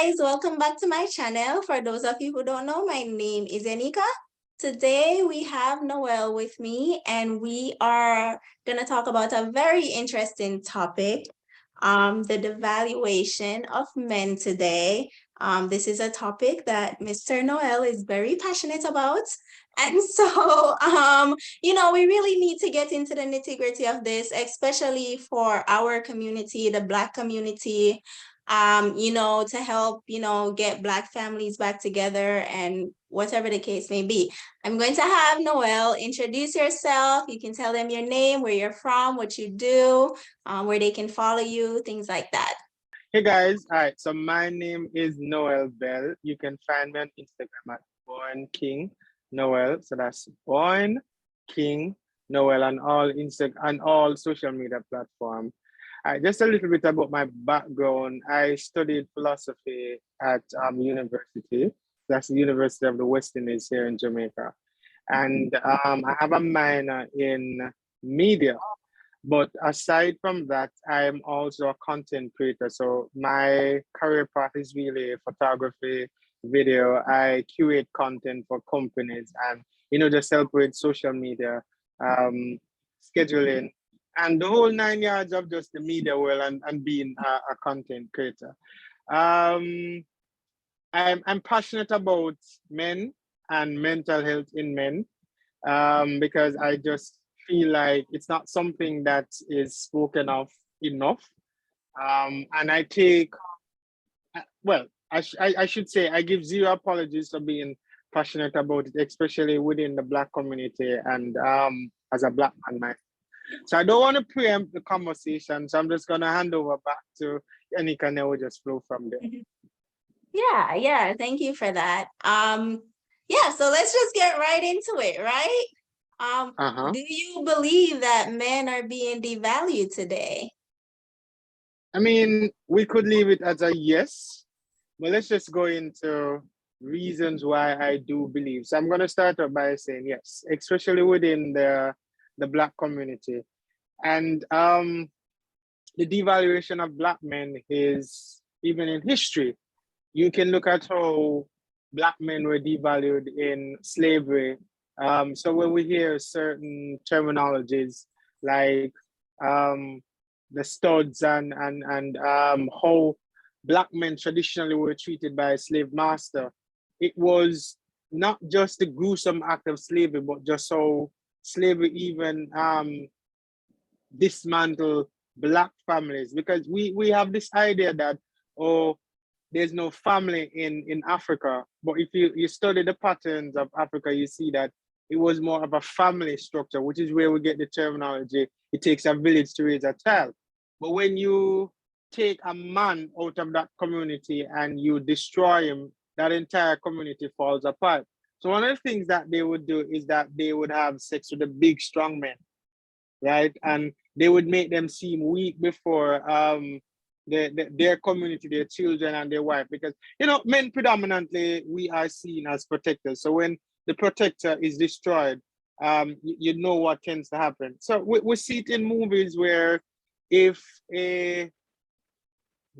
guys, welcome back to my channel. For those of you who don't know, my name is Anika. Today we have Noel with me and we are going to talk about a very interesting topic, the devaluation of men today. This is a topic that Mr. Noel is very passionate about. And so, we really need to get into the nitty-gritty of this, especially for our community, the Black community, to help, get Black families back together and whatever the case may be. I'm going to have Noel introduce yourself. You can tell them your name, where you're from, what you do, where they can follow you, things like that. Hey guys, all right, so my name is Noel Bell. You can find me on Instagram at Born King Noel. So that's Born King Noel on all social media platforms. Just a little bit about my background. I studied philosophy at university. That's the University of the West Indies here in Jamaica. And I have a minor in media. But aside from that, I'm also a content creator. So my career path is really photography, video. I curate content for companies and, just help with social media, scheduling, and the whole 9 yards of just the media world and being a content creator. I'm passionate about men and mental health in men because I just feel like it's not something that is spoken of enough. And I take, I should say I give zero apologies for being passionate about it, especially within the Black community and as a Black man myself. So I don't want to preempt the conversation, so I'm just going to hand over back to Anika and we'll just flow from there. Yeah, thank you for that. So let's just get right into it, right? Do you believe that men are being devalued today? I mean, we could leave it as a yes, but let's just go into reasons why I do believe. So I'm going to start off by saying yes, especially within the Black community. And the devaluation of Black men is even in history. You can look at how Black men were devalued in slavery. So when we hear certain terminologies like the studs and how Black men traditionally were treated by a slave master, it was not just the gruesome act of slavery, but just how slavery even dismantle Black families, because we have this idea that, there's no family in Africa. But if you study the patterns of Africa, you see that it was more of a family structure, which is where we get the terminology, it takes a village to raise a child. But when you take a man out of that community and you destroy him, that entire community falls apart. So one of the things that they would do is that they would have sex with the big, strong men, right? And they would make them seem weak before their community, their children and their wife, because men predominantly, we are seen as protectors. So when the protector is destroyed, you know what tends to happen. So we see it in movies where if a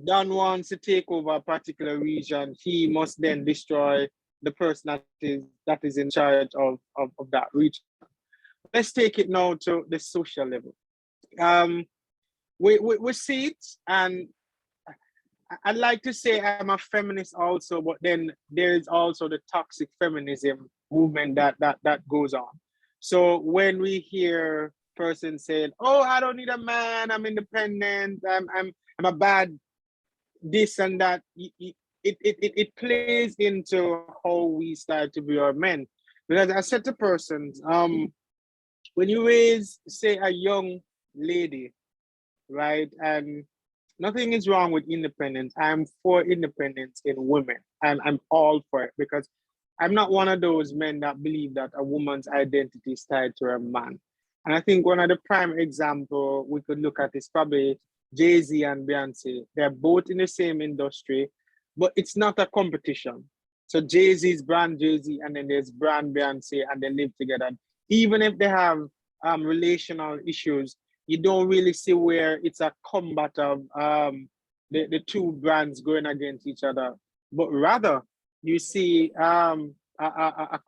Don wants to take over a particular region, he must then destroy the person that is in charge of that region. Let's take it now to the social level. We see it, and I'd like to say I'm a feminist also, but then there is also the toxic feminism movement that goes on. So when we hear persons saying, "Oh, I don't need a man, I'm independent, I'm a bad this and that," it plays into how we start to be our men. Because I said to persons, when you raise, say, a young lady, right, and nothing is wrong with independence. I'm for independence in women, and I'm all for it, because I'm not one of those men that believe that a woman's identity is tied to a man. And I think one of the prime example we could look at is probably Jay-Z and Beyonce. They're both in the same industry, but it's not a competition. So Jay-Z's brand Jay-Z, and then there's brand Beyonce, and they live together. Even if they have relational issues, you don't really see where it's a combat of the two brands going against each other. but rather you see a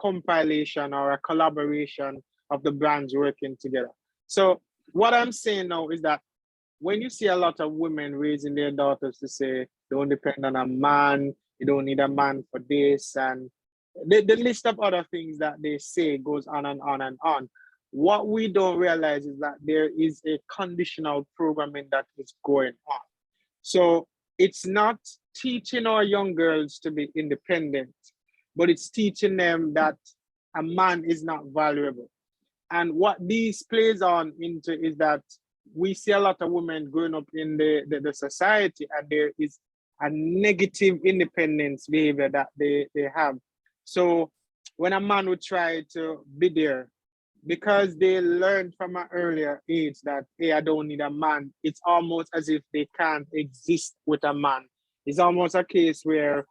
compilation or a collaboration of the brands working together. So what I'm saying now is that when you see a lot of women raising their daughters to say, don't depend on a man, you don't need a man for this, and the list of other things that they say goes on and on and on. What we don't realize is that there is a conditional programming that is going on. So it's not teaching our young girls to be independent, but it's teaching them that a man is not valuable. And what this plays on into is that we see a lot of women growing up in the society, and there is a negative independence behavior that they have. So when a man would try to be there, because they learned from an earlier age that, hey, I don't need a man, it's almost as if they can't exist with a man. It's almost a case where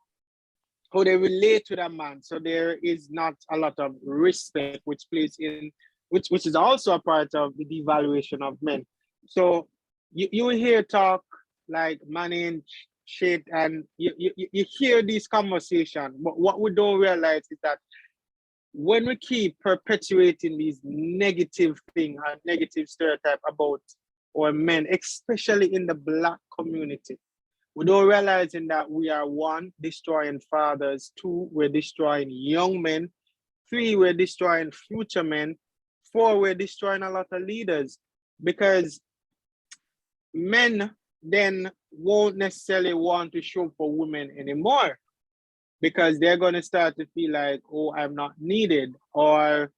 how they relate to a man. So there is not a lot of respect, which plays in, which is also a part of the devaluation of men. So you hear talk like money shit, and you hear these conversations, but what we don't realize is that when we keep perpetuating these negative thing and negative stereotype about our men, especially in the Black community, we don't realizing that we are, one, destroying fathers, two, we're destroying young men, three, we're destroying future men, four, we're destroying a lot of leaders, because men then won't necessarily want to show up for women anymore, because they're going to start to feel like, oh, I'm not needed, or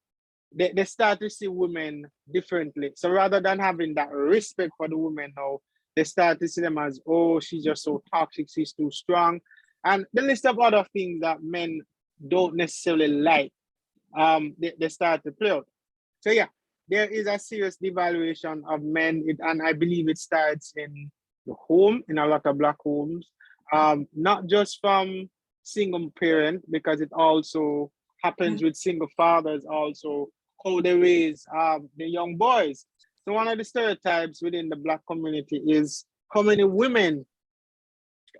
they start to see women differently. So rather than having that respect for the women now, they start to see them as, oh, she's just so toxic, she's too strong. And the list of other things that men don't necessarily like, they start to play out. So yeah, there is a serious devaluation of men, and I believe it starts in the home, in a lot of Black homes, not just from single parent, because it also happens with single fathers also, how they raise the young boys. So one of the stereotypes within the Black community is how many women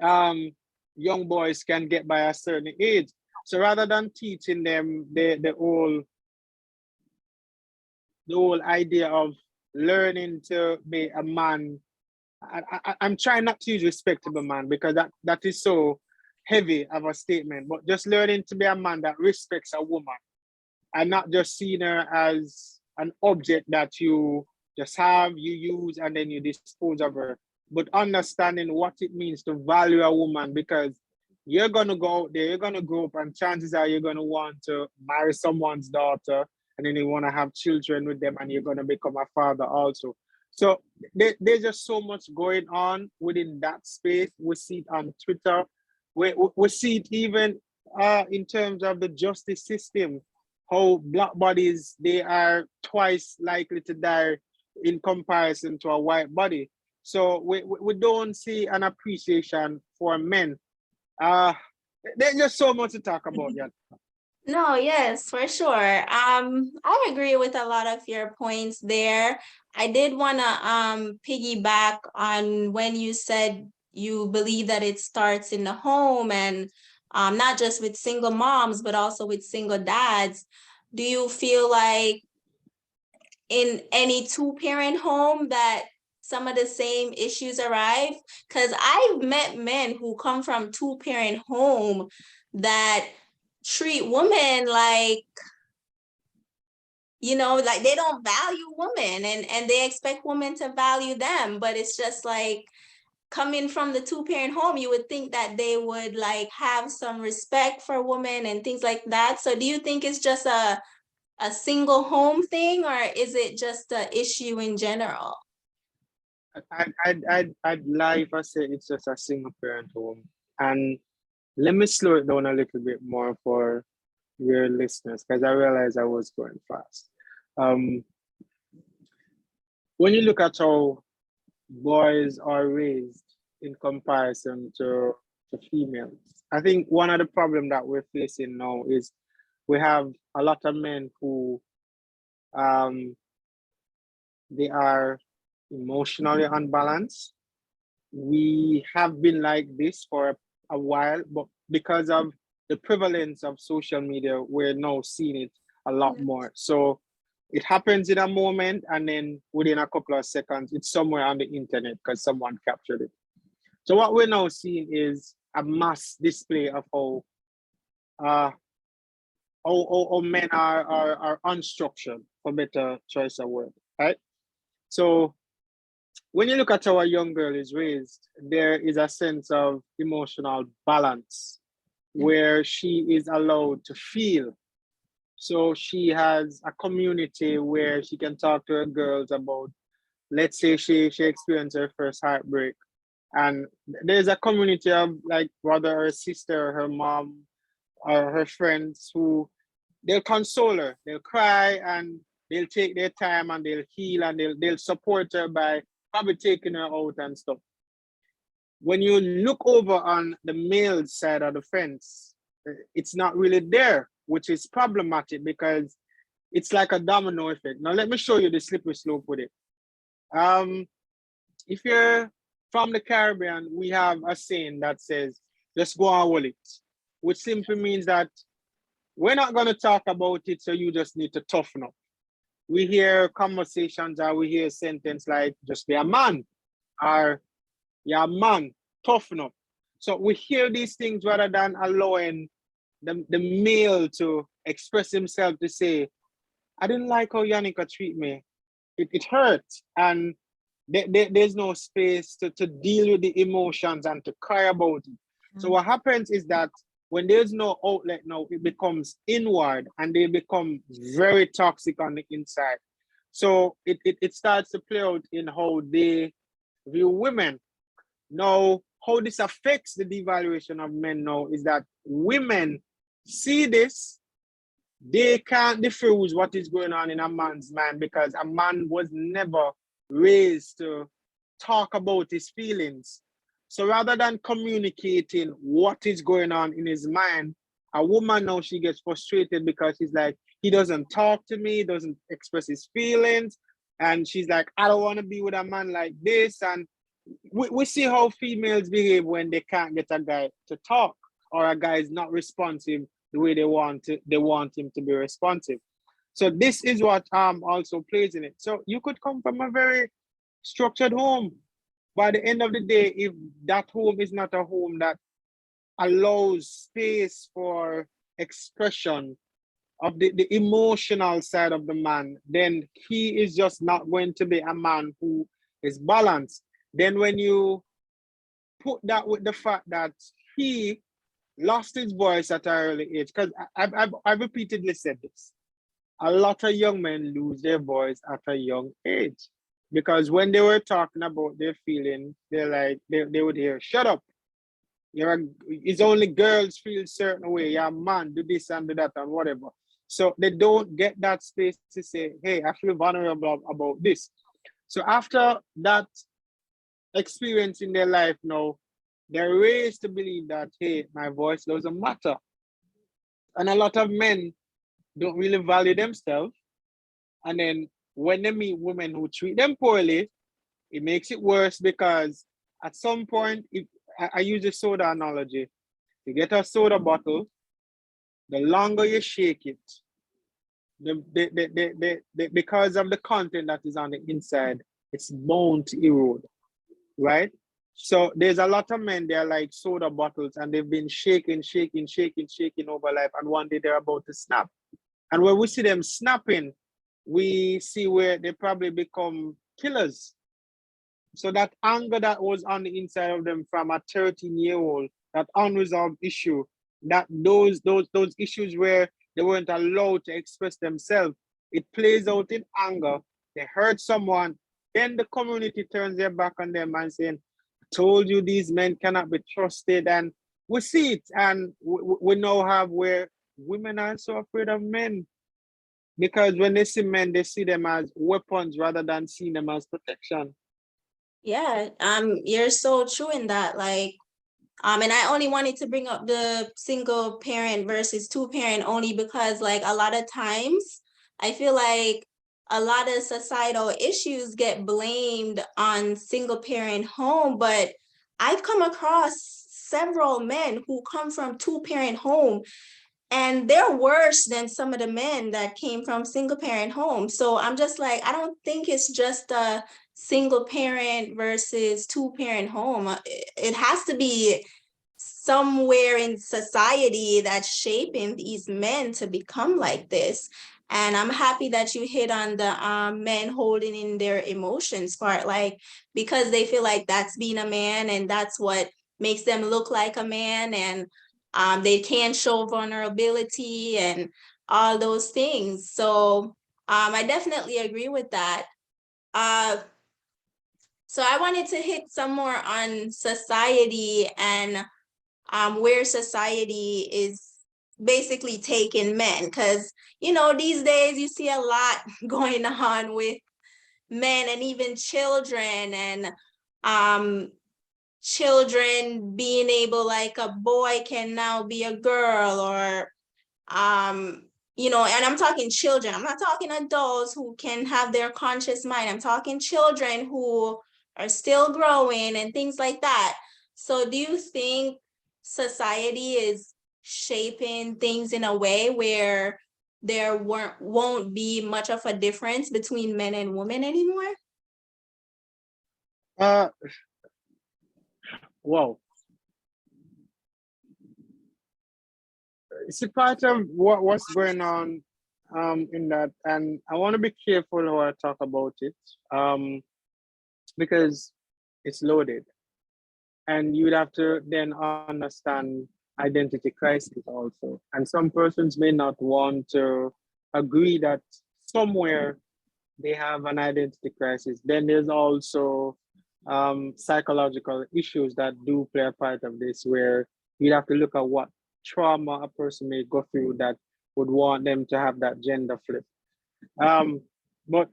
young boys can get by a certain age. So rather than teaching them the whole idea of learning to be a man, I'm trying not to use respectable man, because that is so heavy of a statement, but just learning to be a man that respects a woman, and not just seeing her as an object that you just have, you use, and then you dispose of her, but understanding what it means to value a woman, because you're going to go out there, you're going to grow up, and chances are you're going to want to marry someone's daughter, and then you want to have children with them, and you're going to become a father also. So there's just so much going on within that space. We see it on Twitter. We see it even in terms of the justice system, how Black bodies, they are twice likely to die in comparison to a white body. So we don't see an appreciation for men. There's just so much to talk about. Yeah. No, yes, for sure. I agree with a lot of your points there. I did want to piggyback on when you said you believe that it starts in the home, and not just with single moms, but also with single dads. Do you feel like in any two-parent home that some of the same issues arrive? Because I've met men who come from two-parent home that treat women like, like they don't value women, and they expect women to value them. But it's just like, coming from the two-parent home, you would think that they would like have some respect for women and things like that. So do you think it's just a single home thing, or is it just an issue in general? I'd lie if I say it's just a single parent home. And let me slow it down a little bit more for your listeners, because I realized I was going fast. When you look at how boys are raised in comparison to females, I think one of the problems that we're facing now is we have a lot of men who they are emotionally unbalanced. We have been like this for a while, but because of the prevalence of social media, we're now seeing it a lot more. So it happens in a moment, and then within a couple of seconds, it's somewhere on the internet because someone captured it. So what we're now seeing is a mass display of uh, how men are unstructured, for better choice of word, right? So when you look at how a young girl is raised, there is a sense of emotional balance where she is allowed to feel. So she has a community where she can talk to her girls about, let's say she experienced her first heartbreak. And there's a community of like brother or sister, her mom, or her friends who they'll console her, they'll cry, and they'll take their time and they'll heal, and they'll support her by probably taking her out and stuff. When you look over on the male side of the fence, it's not really there, which is problematic because it's like a domino effect. Now let me show you the slippery slope with it. If you're from the Caribbean, we have a saying that says, just go and hold it, which simply means that we're not going to talk about it, so you just need to toughen up. We hear conversations or we hear a sentence like, just be a man, or yeah, man, toughen up. So we hear these things rather than allowing the male to express himself to say, I didn't like how Yannicka treat me. It hurt. And there's no space to deal with the emotions and to cry about it. So what happens is that when there's no outlet now, it becomes inward and they become very toxic on the inside. So it starts to play out in how they view women. Now, how this affects the devaluation of men now is that women see this, they can't diffuse what is going on in a man's mind because a man was never raised to talk about his feelings. So rather than communicating what is going on in his mind, a woman now she gets frustrated because she's like, he doesn't talk to me, doesn't express his feelings. And she's like, I don't want to be with a man like this. And we see how females behave when they can't get a guy to talk or a guy is not responsive the way they want him to be responsive. So this is what also plays in it. So you could come from a very structured home. By the end of the day, if that home is not a home that allows space for expression of the emotional side of the man, then he is just not going to be a man who is balanced. Then when you put that with the fact that he lost his voice at an early age, because I've repeatedly said this, a lot of young men lose their voice at a young age. Because when they were talking about their feelings, they're like, they would hear, shut up. It's only girls feel a certain way. Yeah, man, do this and do that and whatever. So they don't get that space to say, hey, I feel vulnerable about this. So after that experience in their life now, they're raised to believe that, hey, my voice doesn't matter. And a lot of men don't really value themselves. And then when they meet women who treat them poorly, it makes it worse because at some point, if I use a soda analogy, you get a soda bottle, the longer you shake it, because of the content that is on the inside, it's bound to erode, right? So there's a lot of men, they're like soda bottles and they've been shaking over life. And one day they're about to snap. And when we see them snapping, we see where they probably become killers. So that anger that was on the inside of them from a 13-year-old, that unresolved issue, that those issues where they weren't allowed to express themselves, it plays out in anger. They hurt someone, then the community turns their back on them and saying, told you these men cannot be trusted. And we see it, and we now have where women are so afraid of men because when they see men, they see them as weapons rather than seeing them as protection. Yeah, you're so true in that. Like, and I only wanted to bring up the single parent versus two parent only because, like, a lot of times I feel like a lot of societal issues get blamed on single parent home, but I've come across several men who come from two-parent home, and they're worse than some of the men that came from single-parent homes. So I'm just like, I don't think it's just a single parent versus two-parent home. It has to be somewhere in society that's shaping these men to become like this. And I'm happy that you hit on the men holding in their emotions part, like, because they feel like that's being a man and that's what makes them look like a man, and they can't show vulnerability and all those things. So I definitely agree with that. Uh, so I wanted to hit some more on society and where society is basically taking men, because these days you see a lot going on with men and even children, and children being able, like, a boy can now be a girl, or and I'm talking children, I'm not talking adults who can have their conscious mind, I'm talking children who are still growing and things like that. So do you think society is shaping things in a way where there won't be much of a difference between men and women anymore? Uh, wow. It's a part of what's going on in that, and I want to be careful how I talk about it, because it's loaded, and you'd have to then understand identity crisis also. And some persons may not want to agree that somewhere they have an identity crisis. Then there's also psychological issues that do play a part of this, where you have to look at what trauma a person may go through that would want them to have that gender flip. But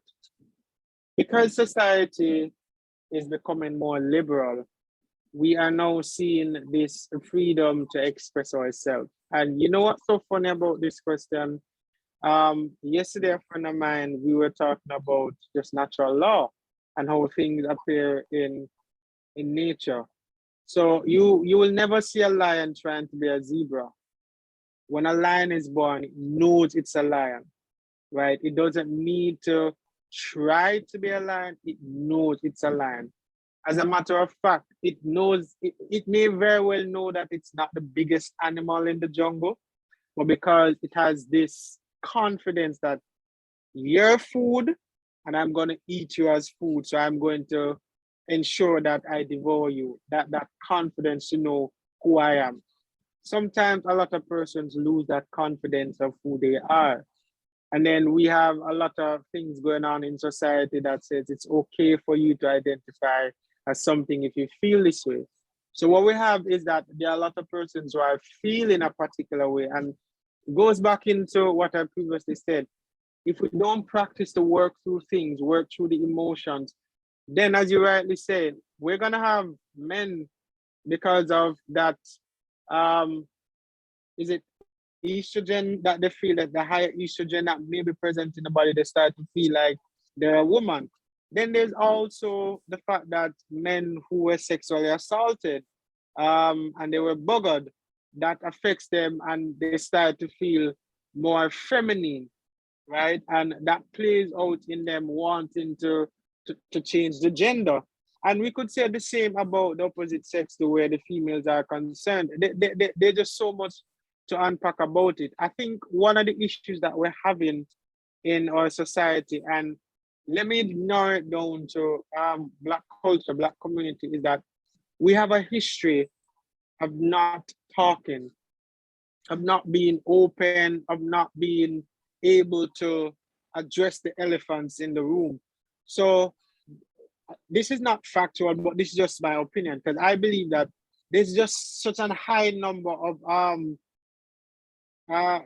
because society is becoming more liberal, we are now seeing this freedom to express ourselves. And you know what's so funny about this question? Yesterday, a friend of mine, we were talking about just natural law and how things appear in nature. So you will never see a lion trying to be a zebra. When a lion is born, it knows it's a lion, right? It doesn't need to try to be a lion. It knows it's a lion. As a matter of fact, it may very well know that it's not the biggest animal in the jungle, but because it has this confidence that you're food and I'm going to eat you as food. So I'm going to ensure that I devour you, that confidence to know who I am. Sometimes a lot of persons lose that confidence of who they are. And then we have a lot of things going on in society that says it's okay for you to identify as something if you feel this way. So what we have is that there are a lot of persons who are feeling a particular way, and it goes back into what I previously said. If we don't practice to work through things, work through the emotions, then as you rightly said, we're gonna have men because of that is it estrogen that they feel, that the higher estrogen that may be present in the body, they start to feel like they're a woman. Then there's also the fact that men who were sexually assaulted and they were buggered, that affects them and they start to feel more feminine, right? And that plays out in them wanting to change the gender. And we could say the same about the opposite sex, to where the females are concerned. There's just so much to unpack about it. I think one of the issues that we're having in our society, and let me narrow it down to Black culture, Black community, is that we have a history of not talking, of not being open, of not being able to address the elephants in the room. So this is not factual, but this is just my opinion, because I believe that there's just such a high number of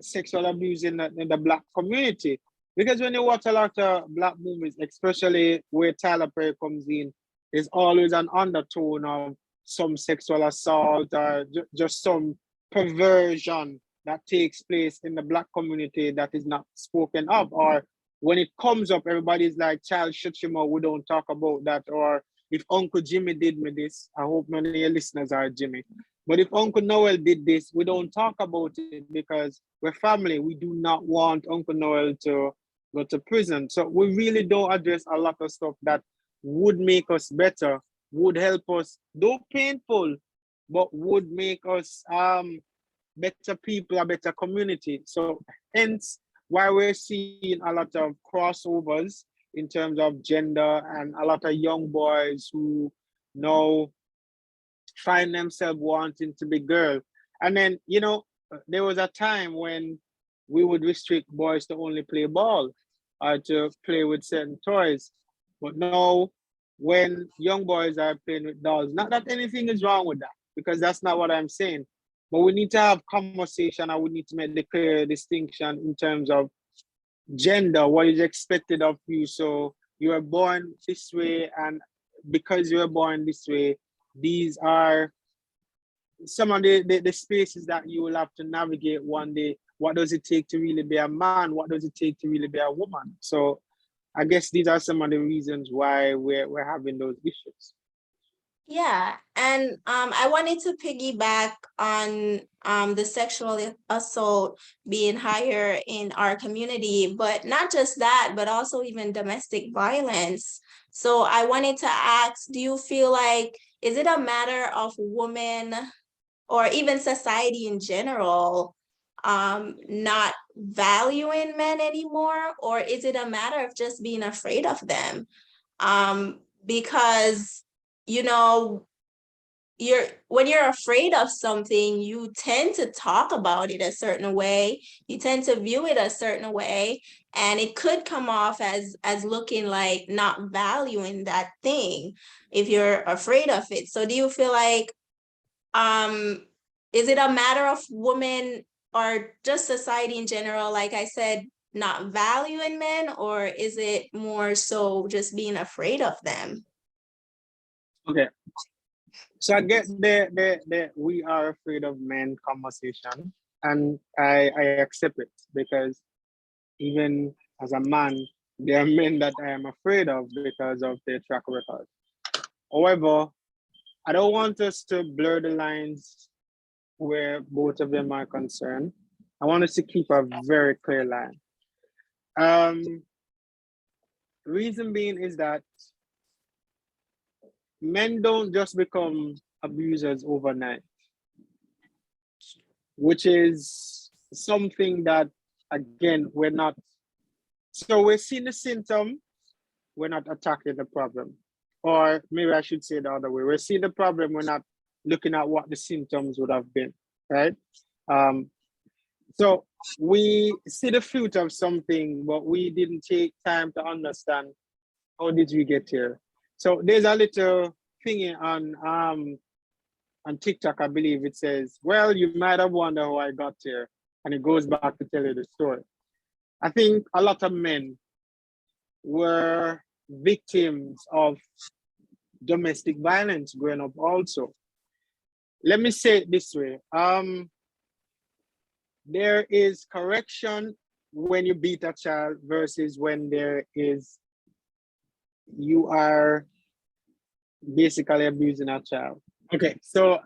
sexual abuse in the Black community. Because when you watch a lot of Black movies, especially where Tyler Perry comes in, there's always an undertone of some sexual assault or just some perversion that takes place in the Black community that is not spoken of. Or when it comes up, everybody's like, child, shut your mouth, we don't talk about that. Or if Uncle Jimmy did me this, I hope none of your listeners are Jimmy. But if Uncle Noel did this, we don't talk about it because we're family. We do not want Uncle Noel to go to prison. So we really don't address a lot of stuff that would make us better, would help us, though painful, but would make us better people, a better community. So hence why we're seeing a lot of crossovers in terms of gender and a lot of young boys who now find themselves wanting to be girl. And then, there was a time when we would restrict boys to only play ball or to play with certain toys. But now, when young boys are playing with dolls, not that anything is wrong with that, because that's not what I'm saying. But we need to have conversation and we need to make the clear distinction in terms of gender, what is expected of you. So you are born this way, and because you are born this way, these are some of the spaces that you will have to navigate one day. What does it take to really be a man? What does it take to really be a woman? So I guess these are some of the reasons why we're having those issues. Yeah, and I wanted to piggyback on the sexual assault being higher in our community, but not just that, but also even domestic violence. So I wanted to ask, do you feel like, is it a matter of women or even society in general not valuing men anymore, or is it a matter of just being afraid of them? Because when you're afraid of something, you tend to talk about it a certain way, you tend to view it a certain way, and it could come off as looking like not valuing that thing if you're afraid of it. So do you feel like is it a matter of women or just society in general, like I said, not valuing men, or is it more so just being afraid of them? Okay. So I get the we are afraid of men conversation, and I accept it because even as a man, there are men that I am afraid of because of their track record. However, I don't want us to blur the lines where both of them are concerned. I want us to keep a very clear line. Reason being is that men don't just become abusers overnight, which is something that, again, we're not. So we're seeing the symptom, we're not attacking the problem. Or maybe I should say the other way. We're seeing the problem, we're not looking at what the symptoms would have been, right? So we see the fruit of something, but we didn't take time to understand how did we get here. So there's a little thingy on TikTok, I believe it says, well, you might have wondered how I got here. And it goes back to tell you the story. I think a lot of men were victims of domestic violence growing up also. Let me say it this way. There is correction when you beat a child versus when you are basically abusing a child. Okay, so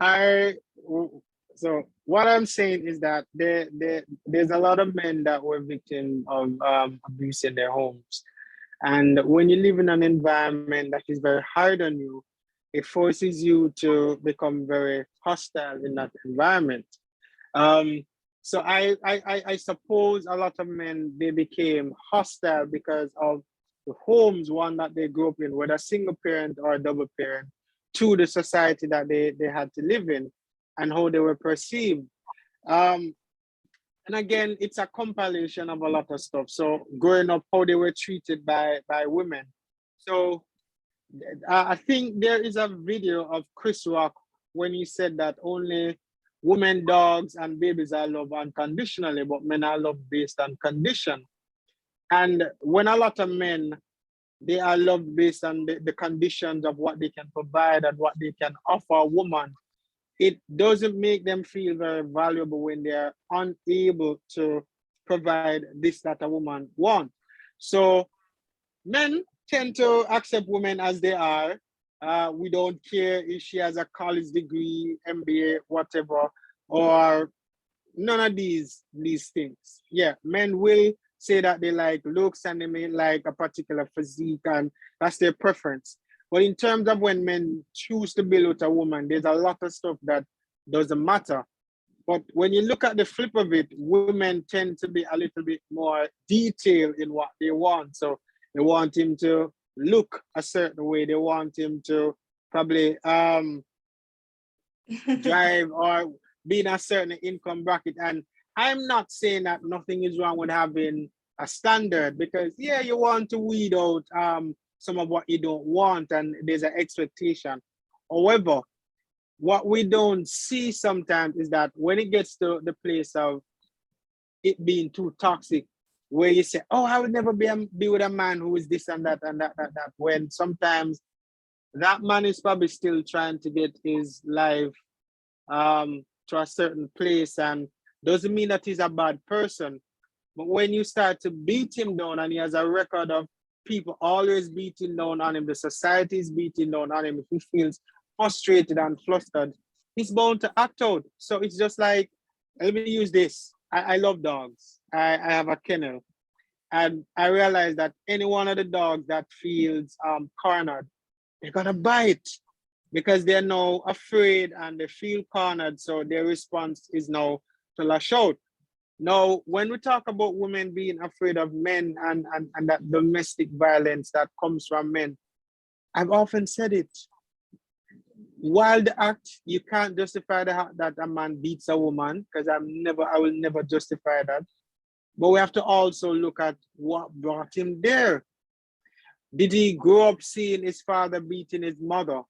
what I'm saying is that there's a lot of men that were victims of abuse in their homes. And when you live in an environment that is very hard on you, it forces you to become very hostile in that environment. So I suppose a lot of men, they became hostile because of the homes, one that they grew up in, whether single parent or double parent, to the society that they had to live in and how they were perceived. And again, it's a compilation of a lot of stuff. So growing up, how they were treated by women. So I think there is a video of Chris Rock when he said that only women, dogs, and babies are loved unconditionally, but men are loved based on condition. And when a lot of men, they are loved based on the conditions of what they can provide and what they can offer a woman, it doesn't make them feel very valuable when they're unable to provide this that a woman wants. So men tend to accept women as they are, We don't care if she has a college degree, MBA, whatever, or none of these things. Yeah, men will say that they like looks and they may like a particular physique and that's their preference. But in terms of when men choose to be with a woman, there's a lot of stuff that doesn't matter. But when you look at the flip of it, women tend to be a little bit more detailed in what they want. So they want him to look a certain way. They want him to probably drive or be in a certain income bracket. And I'm not saying that nothing is wrong with having a standard, because yeah, you want to weed out some of what you don't want and there's an expectation. However, what we don't see sometimes is that when it gets to the place of it being too toxic, where you say, oh, I would never be with a man who is this and that and that, when sometimes that man is probably still trying to get his life to a certain place, and doesn't mean that he's a bad person. But when you start to beat him down and he has a record of people always beating down on him, the society is beating down on him, if he feels frustrated and flustered, he's bound to act out. So it's just like, let me use this. I love dogs. I have a kennel. And I realize that any one of the dogs that feels cornered, they're gonna bite because they're now afraid and they feel cornered. So their response is now to lash out. Now, when we talk about women being afraid of men and that domestic violence that comes from men, I've often said it. While the act, you can't justify the act that a man beats a woman, because I will never justify that. But we have to also look at what brought him there. Did he grow up seeing his father beating his mother?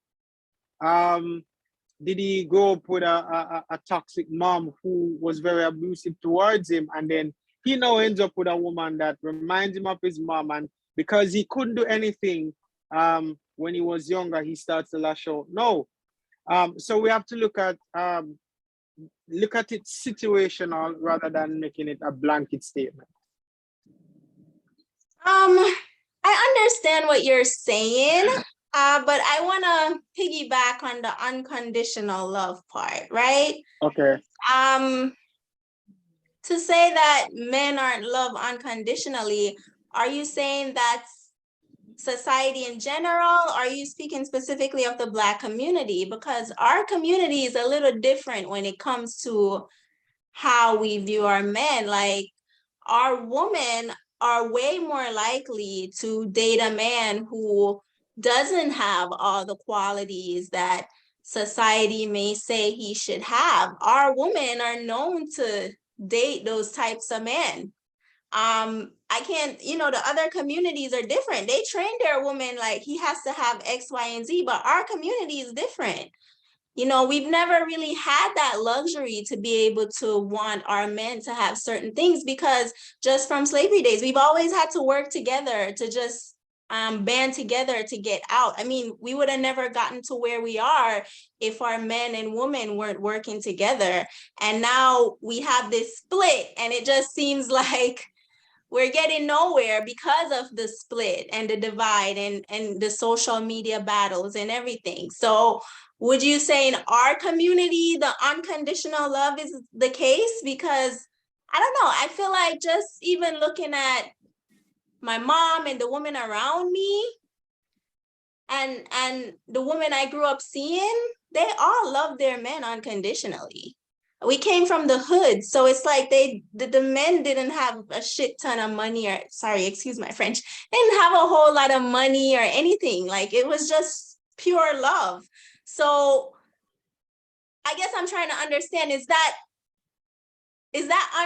Did he grow up with a toxic mom who was very abusive towards him, and then he now ends up with a woman that reminds him of his mom, and because he couldn't do anything when he was younger, he starts to lash out? No. So we have to look at it situational rather than making it a blanket statement. I understand what you're saying, but I want to piggyback on the unconditional love part, right? Okay. To say that men aren't loved unconditionally, are you saying that's society in general? Or are you speaking specifically of the Black community? Because our community is a little different when it comes to how we view our men. Like, our women are way more likely to date a man who doesn't have all the qualities that society may say he should have. Our women are known to date those types of men. I can't, the other communities are different. They train their woman like he has to have X, Y, and Z, but our community is different. We've never really had that luxury to be able to want our men to have certain things, because just from slavery days, we've always had to work together to just band together to get out. I mean, we would have never gotten to where we are if our men and women weren't working together. And now we have this split, and it just seems like we're getting nowhere because of the split and the divide and the social media battles and everything. So would you say in our community, the unconditional love is the case? Because I don't know, I feel like just even looking at my mom and the women around me and the women I grew up seeing, they all love their men unconditionally. We came from the hood, so it's like the men didn't have a shit ton of money, or sorry, excuse my French, they didn't have a whole lot of money or anything. Like, it was just pure love. So I guess I'm trying to understand, is that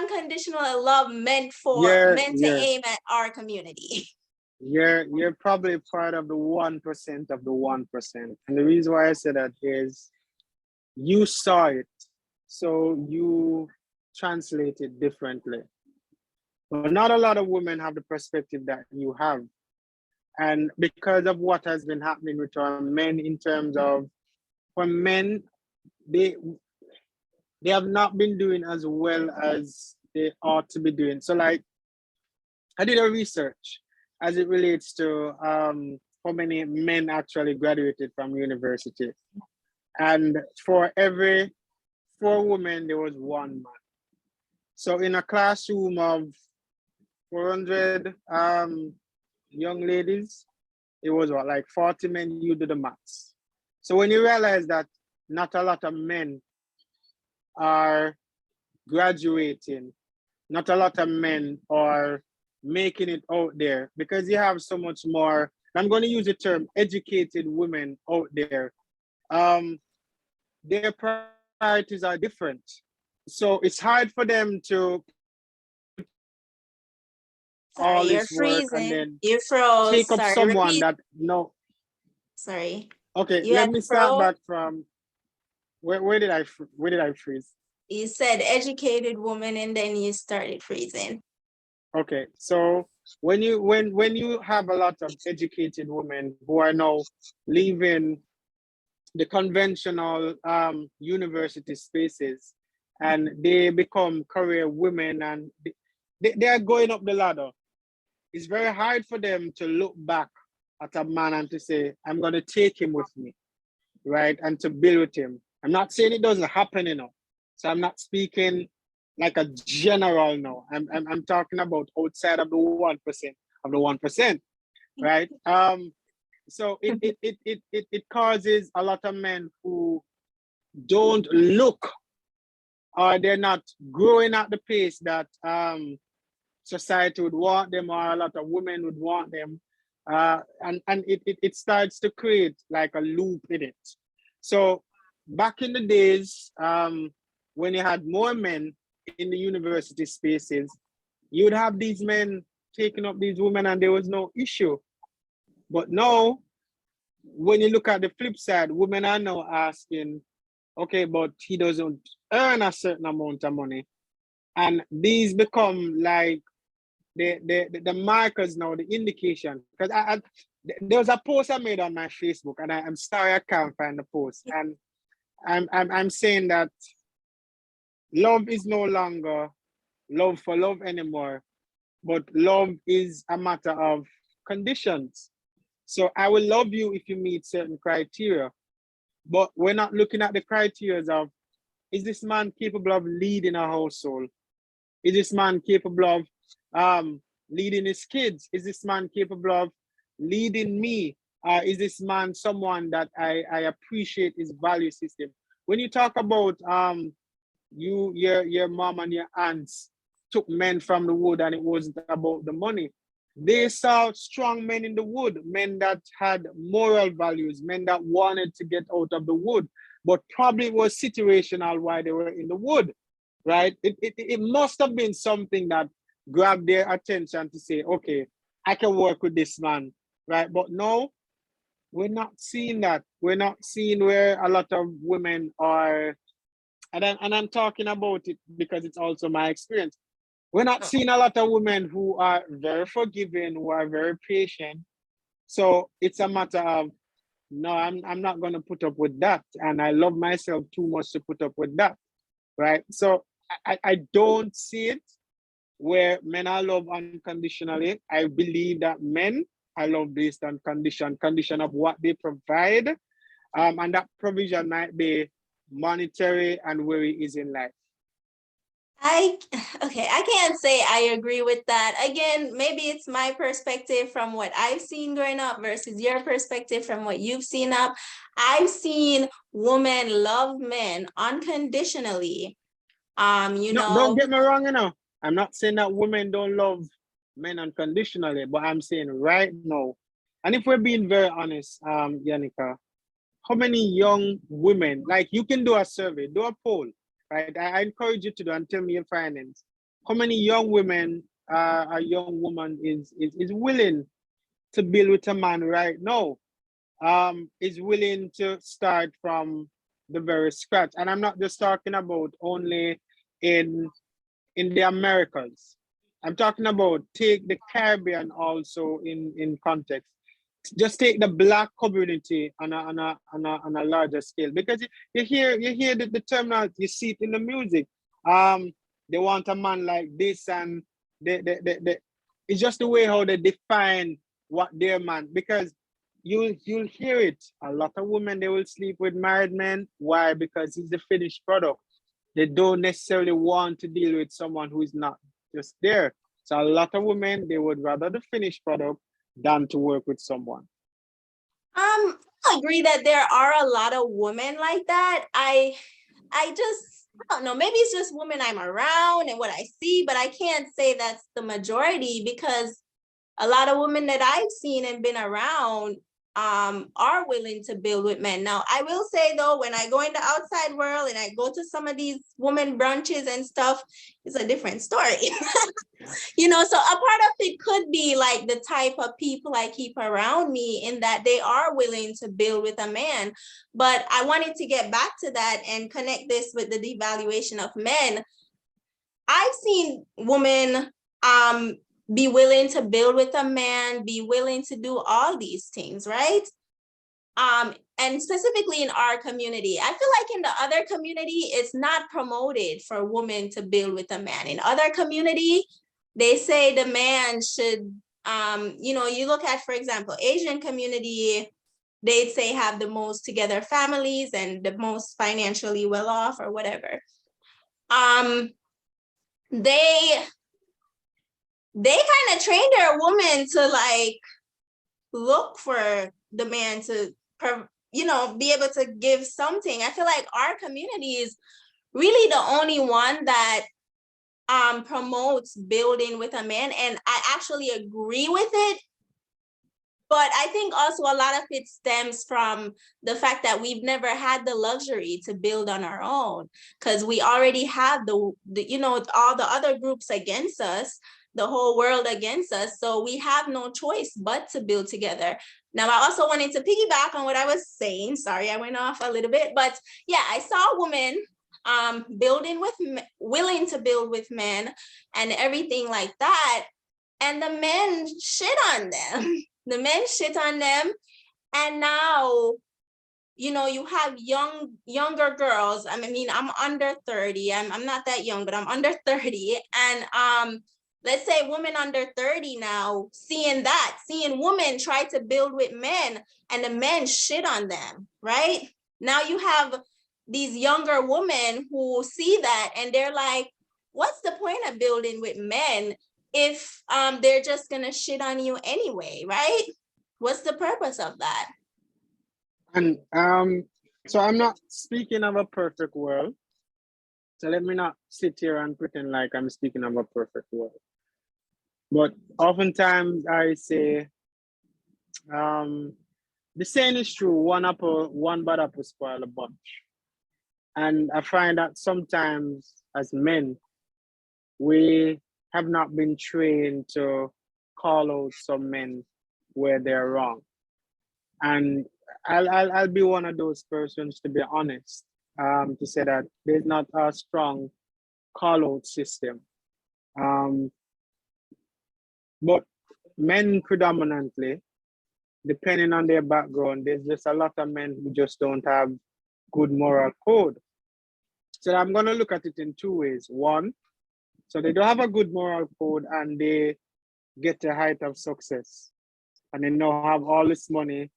unconditional love meant to aim at our community? You're probably part of the 1% of the 1%. And the reason why I say that is you saw it, so you translate it differently. But not a lot of women have the perspective that you have. And because of what has been happening with our men, in terms of, for men, they have not been doing as well as they ought to be doing. So like, I did a research as it relates to how many men actually graduated from university. And for every 4 women, there was 1 man. So in a classroom of 400 young ladies, it was what, like 40 men, you do the maths. So when you realize that not a lot of men are graduating, not a lot of men are making it out there, because you have so much more, I'm going to use the term educated women out there. Um, their priorities are different. So it's hard for them to put all Sorry, you're this work and freezing. then You froze. take up Sorry, someone repeat. that no. Sorry. Okay, You let had me start froze. back from where did I freeze? You said educated woman and then you started freezing. Okay, so when you have a lot of educated women who are now leaving the conventional university spaces, and they become career women, and they are going up the ladder, it's very hard for them to look back at a man and to say, I'm going to take him with me, right? And to build with him. I'm not saying it doesn't happen, So I'm not speaking like a general no. I'm talking about outside of the 1% of the 1%, right? So it causes a lot of men who don't look, or they're not growing at the pace that society would want them, or a lot of women would want them. And it starts to create like a loop in it. So back in the days, when you had more men in the university spaces, you would have these men taking up these women and there was no issue. But now, when you look at the flip side, women are now asking, okay, but he doesn't earn a certain amount of money. And these become like the markers now, the indication. Because there was a post I made on my Facebook, and I'm sorry I can't find the post. And I'm saying that love is no longer love for love anymore, but love is a matter of conditions. So I will love you if you meet certain criteria, but we're not looking at the criteria of, is this man capable of leading a household? Is this man capable of leading his kids? Is this man capable of leading me? Is this man someone that I appreciate his value system? When you talk about your mom and your aunts took men from the wood and it wasn't about the money. They saw strong men in the wood, men that had moral values, men that wanted to get out of the wood, but probably it was situational why they were in the wood, right? It must have been something that grabbed their attention to say, okay, I can work with this man, right? But no, we're not seeing that. We're not seeing where a lot of women are, and I'm talking about it because it's also my experience. We're not seeing a lot of women who are very forgiving, who are very patient. So it's a matter of, no, I'm not going to put up with that. And I love myself too much to put up with that, right? So I don't see it where men are loved unconditionally. I believe that men are loved based on condition of what they provide. And that provision might be monetary and where he is in life. I okay, I can't say I agree with that. Again, maybe it's my perspective from what I've seen growing up versus your perspective from what you've seen up. I've seen women love men unconditionally. No, don't get me wrong, I'm not saying that women don't love men unconditionally, but I'm saying right now, and if we're being very honest, Yanika, how many young women, like you can do a survey, do a poll, right? I encourage you to do and tell me your findings. How many young women, a young woman is willing to build with a man right now? Is willing to start from the very scratch. And I'm not just talking about only in the Americas. I'm talking about take the Caribbean also in context. Just take the Black community on a larger scale, because you hear the terminal, you see it in the music. They want a man like this, and it's just the way how they define what their man, because you'll hear it. A lot of women, they will sleep with married men. Why? Because he's the finished product. They don't necessarily want to deal with someone who is not just there. So a lot of women, they would rather the finished product than to work with someone. I agree that there are a lot of women like that. I don't know, maybe it's just women I'm around and what I see, but I can't say that's the majority, because a lot of women that I've seen and been around are willing to build with men. Now, I will say though, when I go in the outside world and I go to some of these women brunches and stuff, it's a different story. So a part of it could be like the type of people I keep around me, in that they are willing to build with a man. But I wanted to get back to that and connect this with the devaluation of men. I've seen women be willing to build with a man, be willing to do all these things, right? And specifically in our community, I feel like in the other community, it's not promoted for women to build with a man. In other community, they say the man should, you look at, for example, Asian community, they'd say have the most together families and the most financially well off or whatever. They kind of train their woman to like look for the man to be able to give something. I feel like our community is really the only one that promotes building with a man, and I actually agree with it. But I think also a lot of it stems from the fact that we've never had the luxury to build on our own, because we already have the all the other groups against us, the whole world against us. So we have no choice but to build together. Now, I also wanted to piggyback on what I was saying. Sorry, I went off a little bit, but yeah, I saw a woman willing to build with men and everything like that, and the men shit on them. The men shit on them, and now you have younger girls. I mean, I'm under 30. I'm not that young, but I'm under 30. And let's say women under 30 now, seeing women try to build with men and the men shit on them, right? Now you have these younger women who see that and they're like, what's the point of building with men if they're just gonna shit on you anyway, right? What's the purpose of that? And so I'm not speaking of a perfect world. So let me not sit here and pretend like I'm speaking of a perfect world. But oftentimes I say, the saying is true, one bad apple spoil a bunch. And I find that sometimes as men, we have not been trained to call out some men where they're wrong. And I'll be one of those persons, to be honest, to say that there's not a strong call out system. But men predominantly, depending on their background, there's just a lot of men who just don't have good moral code. So I'm going to look at it in two ways. One, so they don't have a good moral code and they get the height of success and they now have all this money.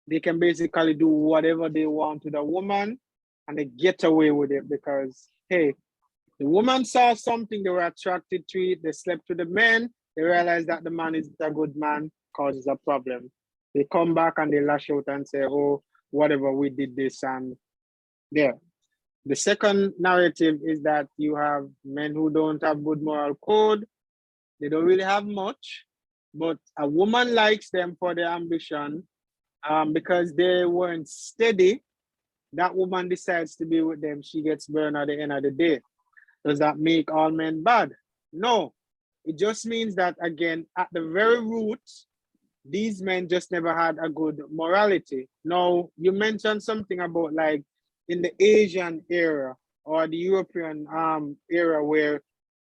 They can basically do whatever they want to the woman and they get away with it because, hey, the woman saw something, they were attracted to it, they slept with the man, they realized that the man is a good man, causes a problem. They come back and they lash out and say, oh, whatever, we did this and there. The second narrative is that you have men who don't have good moral code. They don't really have much, but a woman likes them for their ambition because they weren't steady. That woman decides to be with them. She gets burned at the end of the day. Does that make all men bad? No. It just means that, again, at the very root, these men just never had a good morality. Now, you mentioned something about like in the Asian era or the European era where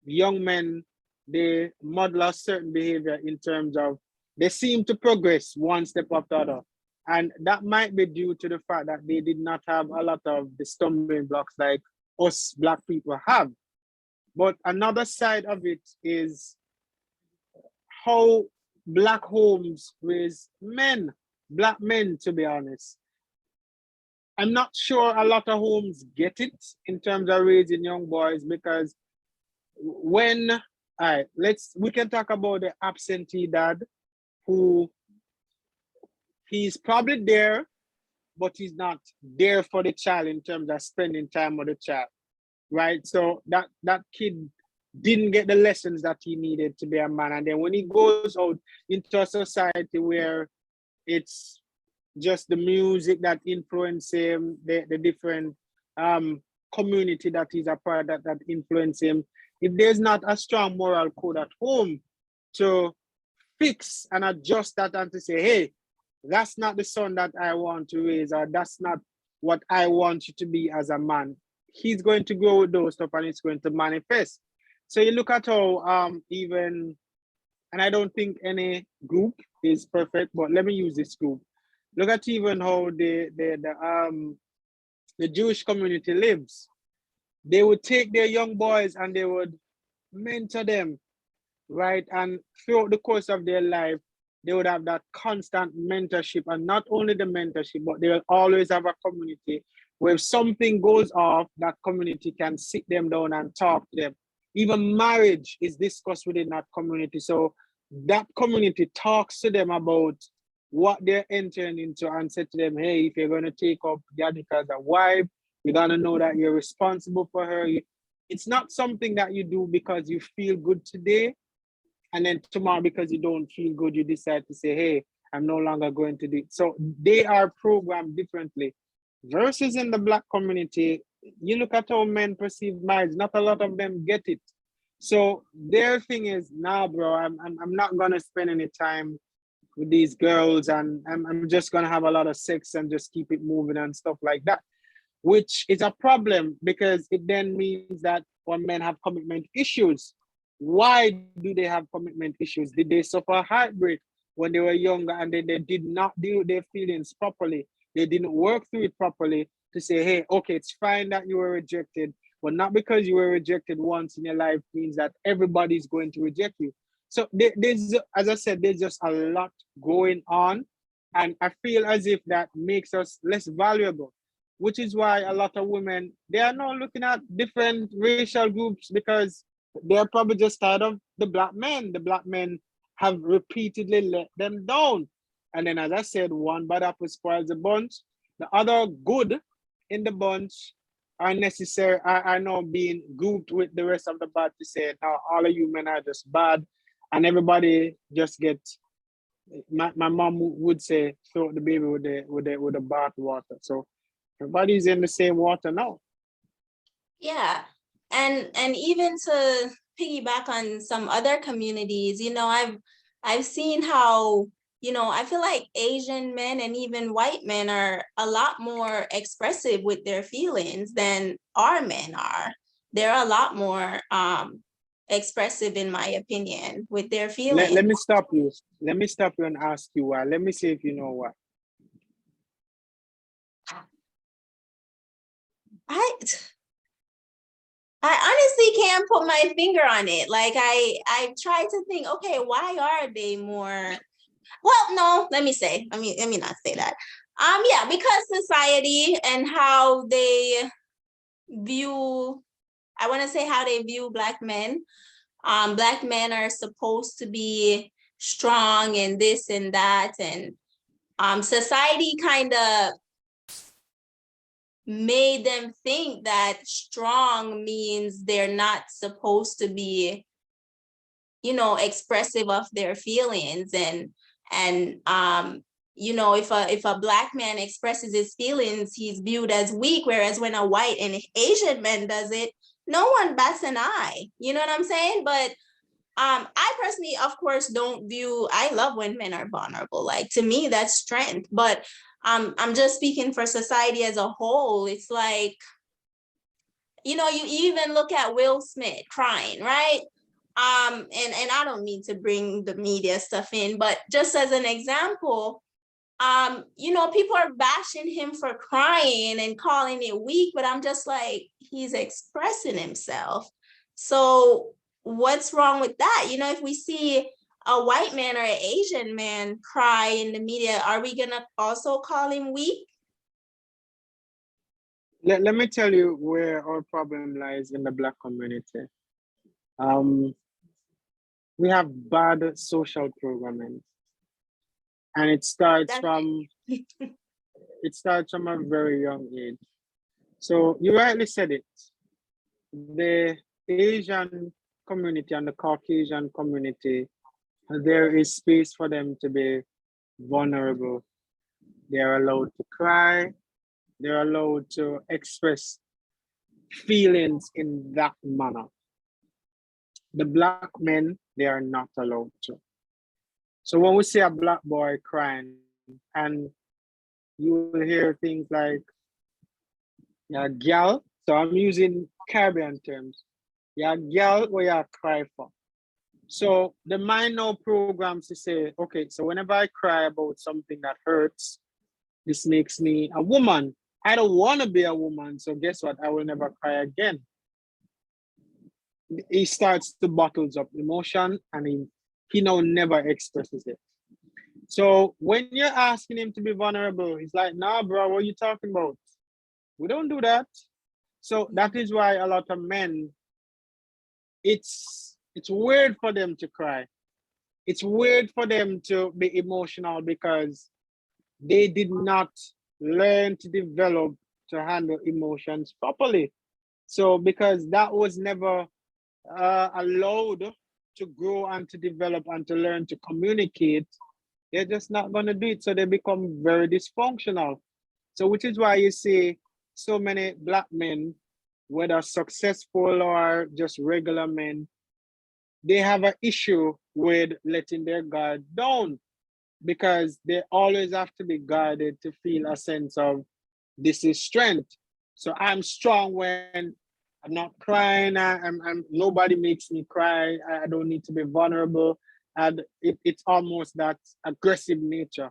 young men, they model a certain behavior in terms of they seem to progress one step after the other. And that might be due to the fact that they did not have a lot of the stumbling blocks like us Black people have. But another side of it is how Black homes raise men. Black men, to be honest. I'm not sure a lot of homes get it in terms of raising young boys because when, all right, we can talk about the absentee dad who he's probably there, but he's not there for the child in terms of spending time with the child, right? So that kid didn't get the lessons that he needed to be a man. And then when he goes out into a society where it's just the music that influence him, the different community that he's a part that influence him. If there's not a strong moral code at home to fix and adjust that and to say, hey, that's not the son that I want to raise, or that's not what I want you to be as a man. He's going to grow with those stuff and it's going to manifest. So you look at how even, and I don't think any group is perfect, but let me use this group. Look at even how the Jewish community lives. They would take their young boys and they would mentor them, right? And throughout the course of their life, they would have that constant mentorship, and not only the mentorship, but they will always have a community where if something goes off, that community can sit them down and talk to them. Even marriage is discussed within that community. So that community talks to them about what they're entering into and said to them, hey, if you're going to take up Danica as a wife, you're going to know that you're responsible for her. It's not something that you do because you feel good today, and then tomorrow because you don't feel good, you decide to say, hey, I'm no longer going to do it. So they are programmed differently. Versus in the Black community, you look at how men perceive marriage, not a lot of them get it. So their thing is, nah, bro, I'm not going to spend any time with these girls, and I'm just going to have a lot of sex and just keep it moving and stuff like that, which is a problem because it then means that when men have commitment issues, why do they have commitment issues? Did they suffer heartbreak when they were younger and they did not deal with their feelings properly? They didn't work through it properly to say, hey, okay, it's fine that you were rejected, but not because you were rejected once in your life means that everybody's going to reject you. So there's, as I said, there's just a lot going on. And I feel as if that makes us less valuable, which is why a lot of women, they are now looking at different racial groups because they're probably just tired of the Black men. The Black men have repeatedly let them down. And then, as I said, one bad apple spoils the bunch. The other good in the bunch are necessary, are now being grouped with the rest of the bad to say, now all of you men are just bad. And everybody just gets, my mom would say, throw the baby with the bath water. So everybody's in the same water now. Yeah. And even to piggyback on some other communities, I've seen how, I feel like Asian men and even white men are a lot more expressive with their feelings than our men are. They're a lot more expressive, in my opinion, with their feelings. Let me stop you. Let me stop you and ask you why. Let me see if you know why. I honestly can't put my finger on it. Like I try to think, okay, why are they more? Well, no, let me not say that. Yeah, because society and how they view, I want to say how they view Black men. Black men are supposed to be strong and this and that, and society kind of made them think that strong means they're not supposed to be, expressive of their feelings. And if a Black man expresses his feelings, he's viewed as weak, whereas when a white and Asian man does it, no one bats an eye. You know what I'm saying? But I personally, of course, I love when men are vulnerable. Like, to me, that's strength. But I'm just speaking for society as a whole. It's like, you even look at Will Smith crying, right? And I don't mean to bring the media stuff in, but just as an example, people are bashing him for crying and calling it weak, but I'm just like, he's expressing himself. So what's wrong with that? If we see a white man or an Asian man cry in the media, are we gonna also call him weak? Let me tell you where our problem lies in the Black community. Um, we have bad social programming, and That's it starts from a very young age. So you rightly said it. The Asian community and the Caucasian community, there is space for them to be vulnerable. They are allowed to cry. They're allowed to express feelings in that manner. The Black men, they are not allowed to. So when we see a Black boy crying, and you will hear things like, yeah, gal. So I'm using Caribbean terms. Yeah, gal, what you cry for. So the mind now programs to say, okay, so whenever I cry about something that hurts, this makes me a woman. I don't want to be a woman. So guess what? I will never cry again. He starts to bottles up emotion, and he now never expresses it. So when you're asking him to be vulnerable, he's like, nah, bro, what are you talking about? We don't do that. So that is why a lot of men, it's weird for them to cry. It's weird for them to be emotional because they did not learn to develop to handle emotions properly. So because that was never allowed to grow and to develop and to learn to communicate, they're just not going to do it. So they become very dysfunctional. So which is why you see so many Black men, whether successful or just regular men, they have an issue with letting their guard down because they always have to be guarded to feel a sense of this is strength. So I'm strong when I'm not crying. I'm nobody makes me cry. I don't need to be vulnerable. And it's almost that aggressive nature.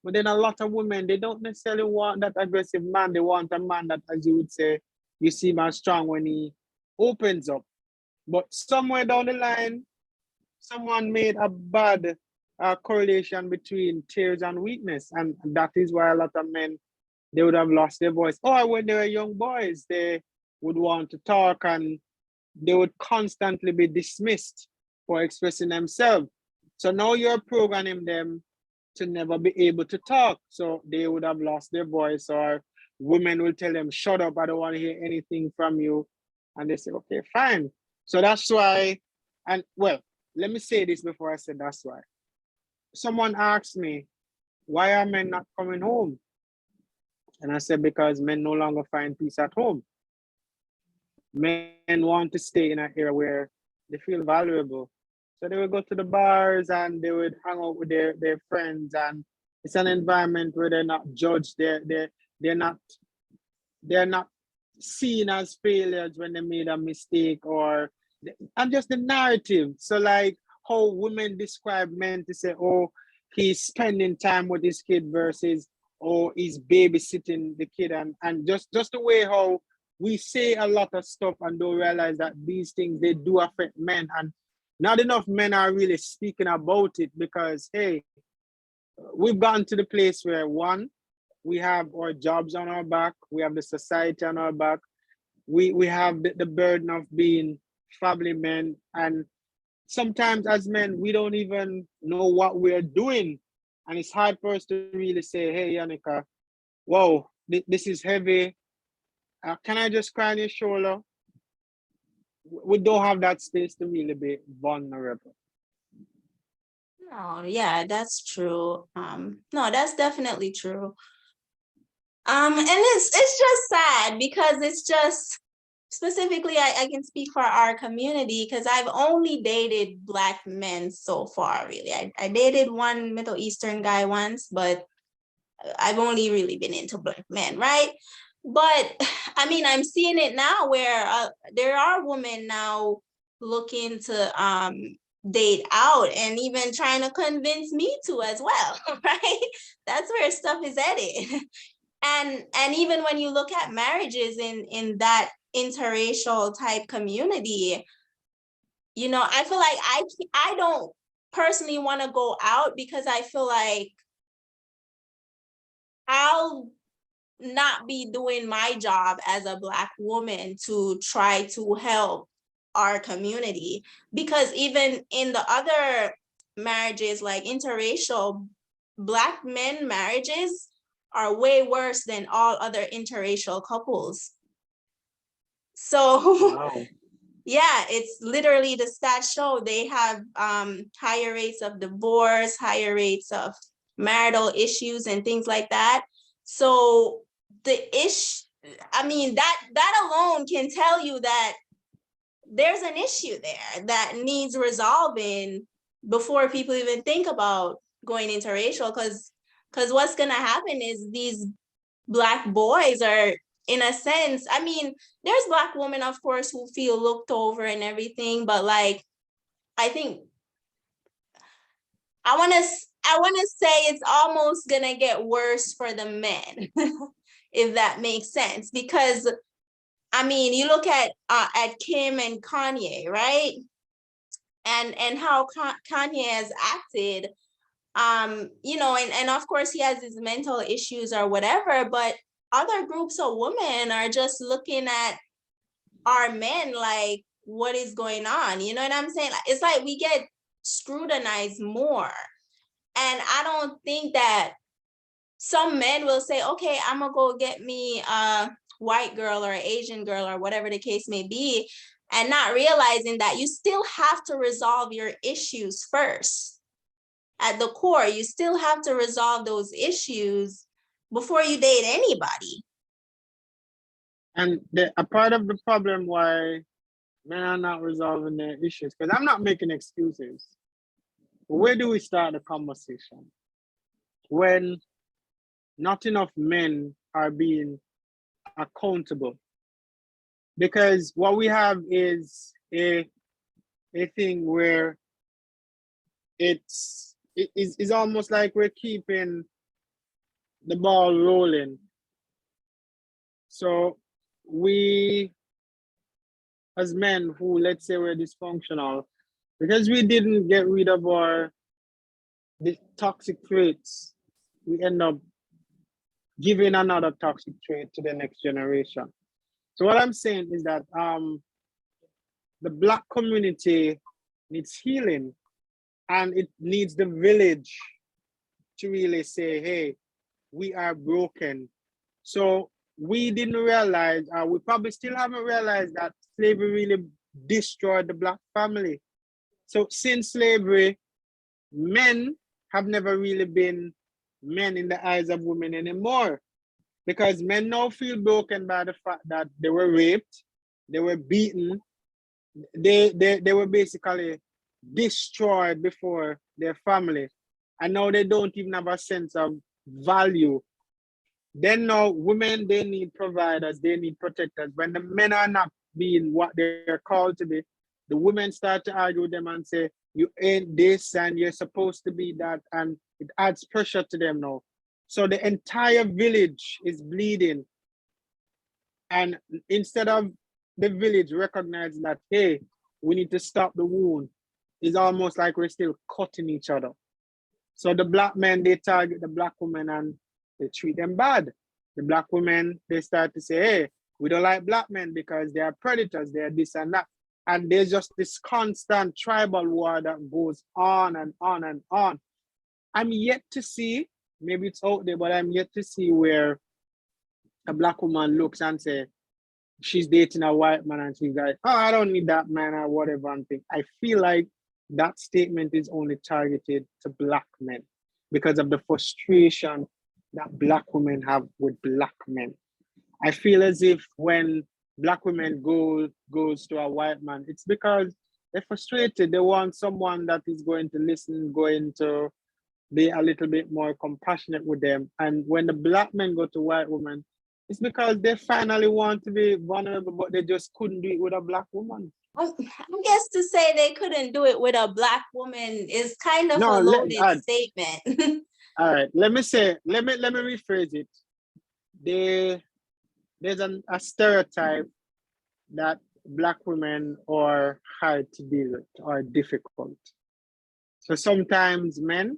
But then a lot of women, they don't necessarily want that aggressive man. They want a man that, as you would say, you see man strong when he opens up. But somewhere down the line, someone made a bad correlation between tears and weakness. And that is why a lot of men, they would have lost their voice. Or when they were young boys, they would want to talk and they would constantly be dismissed for expressing themselves. So now you're programming them to never be able to talk. So they would have lost their voice, or women will tell them, shut up, I don't want to hear anything from you. And they say, okay, fine. So that's why, and well, let me say this before I say that's why. Someone asked me, why are men not coming home? And I said, because men no longer find peace at home. Men want to stay in an area where they feel valuable. So they would go to the bars and they would hang out with their friends. And it's an environment where they're not judged. They're not they're not seen as failures when they made a mistake, or and just the narrative. So like how women describe men to say, oh, he's spending time with his kid versus oh he's babysitting the kid, and just the way how we say a lot of stuff and don't realize that these things they do affect men, and not enough men are really speaking about it because hey, we've gotten to the place where one, we have our jobs on our back, we have the society on our back, we have the burden of being family men, and sometimes as men we don't even know what we're doing, and it's hard for us to really say, hey Yannicka, whoa, this is heavy, can I just cry on your shoulder? We don't have that space to really be vulnerable. No, yeah, that's true. No, that's definitely true. And it's just sad because it's just specifically I can speak for our community because I've only dated Black men so far, really. I dated one Middle Eastern guy once, but I've only really been into Black men, right? But I mean, I'm seeing it now where there are women now looking to date out and even trying to convince me to as well, right? That's where stuff is headed. And even when you look at marriages in that interracial type community, you know, I feel like I don't personally want to go out because I feel like I'll not be doing my job as a Black woman to try to help our community. Because even in the other marriages, like interracial, Black men marriages are way worse than all other interracial couples. So Wow. yeah, it's literally the stats show they have higher rates of divorce, higher rates of marital issues and things like that. So I mean, that alone can tell you that there's an issue there that needs resolving before people even think about going interracial. Because what's gonna happen is these Black boys are, in a sense, I mean, there's Black women, of course, who feel looked over and everything, but like, I think I want to say it's almost gonna get worse for the men, if that makes sense. Because I mean, you look at Kim and Kanye, right? And how Kanye has acted, and of course he has his mental issues or whatever, but other groups of women are just looking at our men like, what is going on? You know what I'm saying? It's like we get scrutinized more. And I don't think that some men will say, okay, I'm gonna go get me a white girl or an Asian girl or whatever the case may be, and not realizing that you still have to resolve your issues first. At the core, you still have to resolve those issues before you date anybody. And a part of the problem why men are not resolving their issues, because I'm not making excuses. Where do we start the conversation? When not enough men are being accountable. Because what we have is a thing where it is almost like we're keeping the ball rolling. So we, as men who, let's say we're dysfunctional, because we didn't get rid of the toxic traits, we end up giving another toxic trait to the next generation. So what I'm saying is that the Black community needs healing, and it needs the village to really say, hey, we are broken. So we didn't realize, we probably still haven't realized that slavery really destroyed the Black family. So since slavery, men have never really been men in the eyes of women anymore, because men now feel broken by the fact that they were raped, they were beaten, they were basically destroyed before their family, and now they don't even have a sense of value. Then now women, they need providers, they need protectors. When the men are not being what they're called to be, the women start to argue with them and say, you ain't this and you're supposed to be that, and it adds pressure to them now. So the entire village is bleeding, and instead of the village recognizing that, hey, we need to stop the wound, it's almost like we're still cutting each other. So the Black men, they target the Black women and they treat them bad. The Black women, they start to say, hey, we don't like Black men because they are predators, they are this and that. And there's just this constant tribal war that goes on and on and on. I'm yet to see, maybe it's out there, but I'm yet to see where a Black woman looks and say, she's dating a white man and she's like, oh, I don't need that man or whatever. And think. I feel like that statement is only targeted to Black men because of the frustration that Black women have with Black men. I feel as if when Black women goes to a white man, it's because they're frustrated. They want someone that is going to listen, going to be a little bit more compassionate with them. And when the Black men go to white women, it's because they finally want to be vulnerable, but they just couldn't do it with a Black woman. I guess to say they couldn't do it with a Black woman is kind of a loaded statement. All right, let me rephrase it. There's a stereotype that Black women are hard to deal with or difficult. So sometimes men,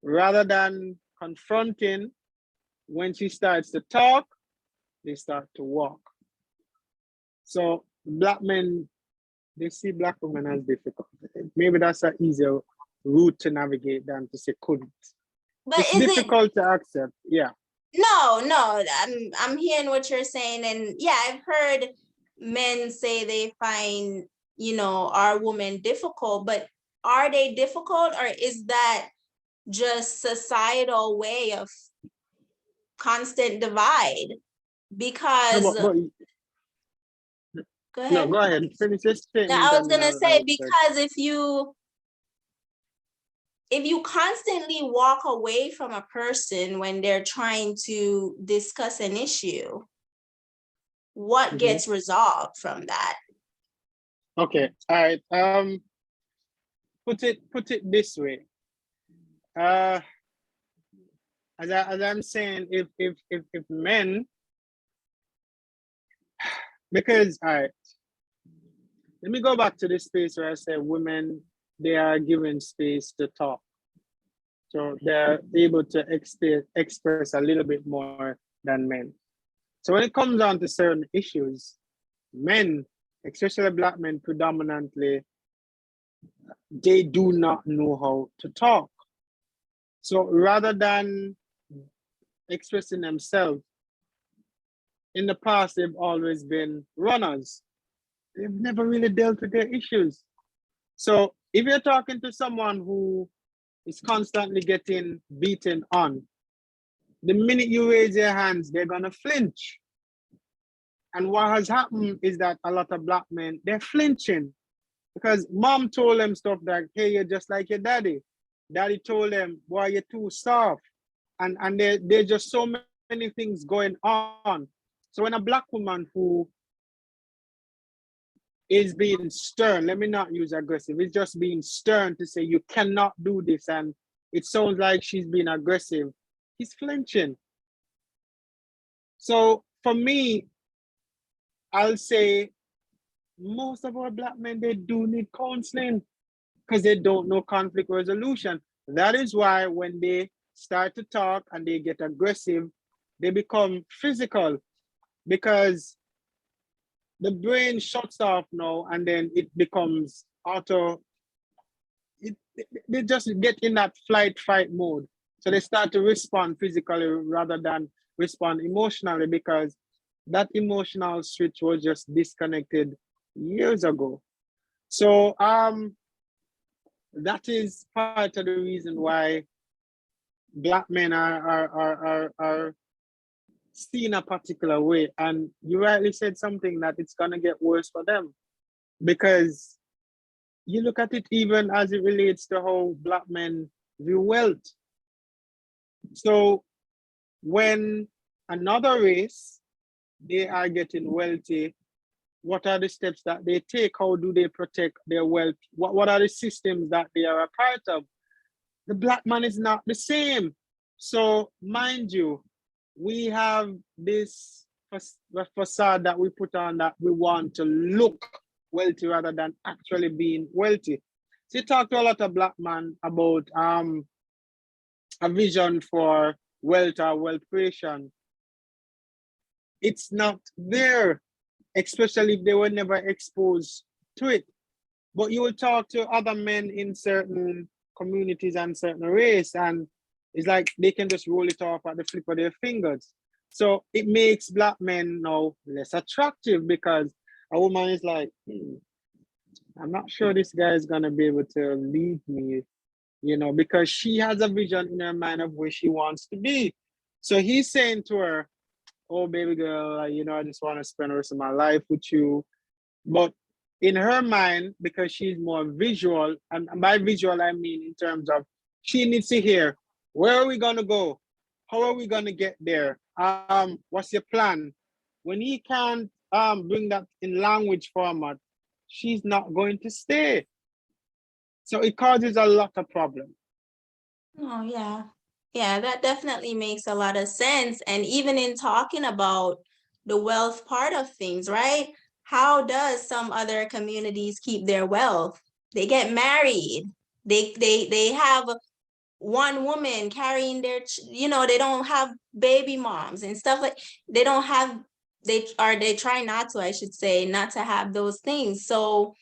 rather than confronting, when she starts to talk, they start to walk. So Black men, they see Black women as difficult. Maybe that's an easier route to navigate than to say couldn't. But It's is it difficult to accept. Yeah. no, I'm hearing what you're saying, and yeah, I've heard men say they find, our women difficult, but are they difficult, or is that just societal way of constant divide? No, Because but go no, ahead. go ahead. Finish your Now, statement I was and then gonna say, I'll start. because if you constantly walk away from a person when they're trying to discuss an issue, what Mhm. gets resolved from that? Okay. All right. Put it this way. Uh, as I'm saying, if men, because all right, let me go back to this space where I said women, they are given space to talk. So they're able to express a little bit more than men. So when it comes down to certain issues, men, especially Black men predominantly, they do not know how to talk. So rather than expressing themselves, in the past, they've always been runners. They've never really dealt with their issues. So if you're talking to someone who is constantly getting beaten on, the minute you raise your hands, they're gonna flinch. And what has happened is that a lot of Black men, they're flinching because mom told them stuff like, hey, you're just like your daddy. Daddy told them, boy, you're too soft. And there's just so many things going on. So when a Black woman who is being stern, let me not use aggressive, it's just being stern to say you cannot do this, and it sounds like she's being aggressive, he's flinching. So for me, I'll say most of our Black men, they do need counseling because they don't know conflict resolution. That is why when they start to talk and they get aggressive, they become physical because the brain shuts off now and then it becomes auto. They just get in that flight fight mode. So they start to respond physically rather than respond emotionally because that emotional switch was just disconnected years ago. So that is part of the reason why Black men are seen a particular way. And you rightly said something that it's gonna get worse for them because you look at it even as it relates to how Black men view wealth. So when another race, they are getting wealthy, what are the steps that they take? How do they protect their wealth? What are the systems that they are a part of? The Black man is not the same. So mind you, we have this facade that we put on that we want to look wealthy rather than actually being wealthy. So you talk to a lot of Black men about a vision for wealth or wealth creation. It's not there, especially if they were never exposed to it. But you will talk to other men in certain communities and certain race, and it's like they can just roll it off at the flip of their fingers. So it makes Black men now less attractive because a woman is like, I'm not sure this guy is gonna be able to lead me, because she has a vision in her mind of where she wants to be. So he's saying to her, oh baby girl, I just want to spend the rest of my life with you. But in her mind, because she's more visual, and by visual I mean in terms of she needs to hear, where are we gonna go? How are we gonna get there? What's your plan? When he can't bring that in language format, she's not going to stay. So it causes a lot of problems. Oh, yeah. Yeah, that definitely makes a lot of sense. And even in talking about the wealth part of things, right? How does some other communities keep their wealth? They get married, They have one woman carrying their, they don't have baby moms and stuff like, they don't have, they try not to, I should say, not to have those things. So,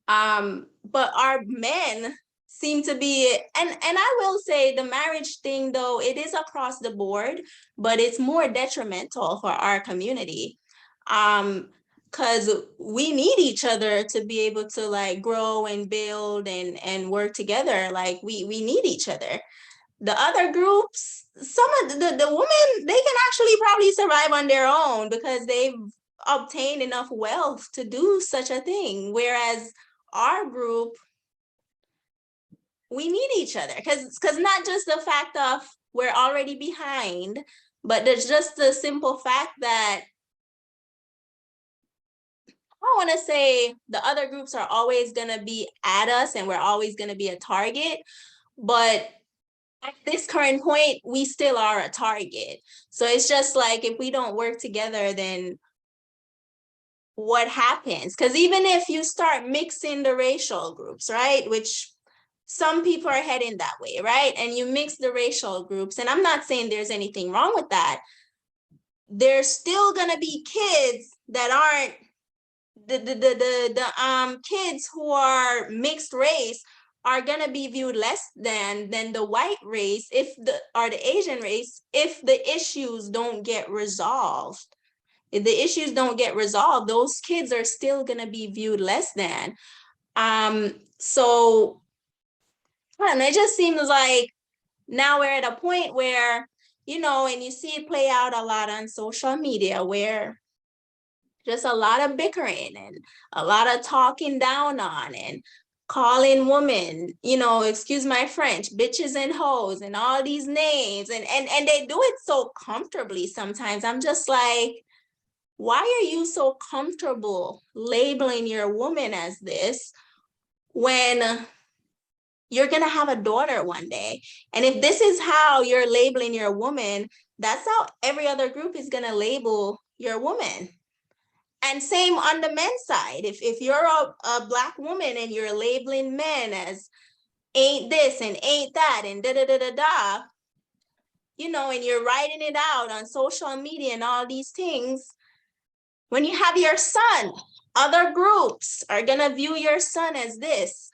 but our men seem to be, and I will say the marriage thing though, it is across the board, but it's more detrimental for our community. Because we need each other to be able to like grow and build and work together. Like we need each other. The other groups, some of the women, they can actually probably survive on their own because they've obtained enough wealth to do such a thing. Whereas our group, we need each other because not just the fact of we're already behind, but there's just the simple fact that I want to say the other groups are always going to be at us and we're always going to be a target. But at this current point, we still are a target. So it's just like if we don't work together, then what happens? Because even if you start mixing the racial groups, right, which some people are heading that way, right, and you mix the racial groups, and I'm not saying there's anything wrong with that, there's still gonna be kids that aren't the kids who are mixed race are gonna be viewed less than the white race or the Asian race if the issues don't get resolved. If the issues don't get resolved, those kids are still gonna be viewed less than. So and it just seems like now we're at a point where, and you see it play out a lot on social media where just a lot of bickering and a lot of talking down on and calling women, excuse my French, bitches and hoes and all these names. And they do it so comfortably sometimes. I'm just like, why are you so comfortable labeling your woman as this when you're going to have a daughter one day? And if this is how you're labeling your woman, that's how every other group is going to label your woman. And same on the men's side. If you're a Black woman and you're labeling men as ain't this and ain't that and da-da-da-da-da, and you're writing it out on social media and all these things, when you have your son, other groups are going to view your son as this.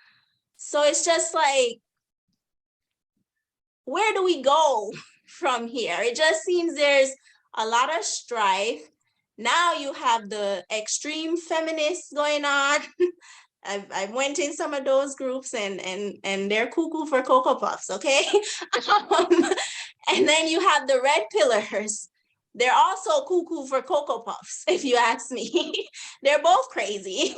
So it's just like, where do we go from here? It just seems there's a lot of strife. Now you have the extreme feminists going on. I went in some of those groups and they're cuckoo for Cocoa Puffs, okay? And then you have the red pillars. They're also cuckoo for Cocoa Puffs, if you ask me. They're both crazy.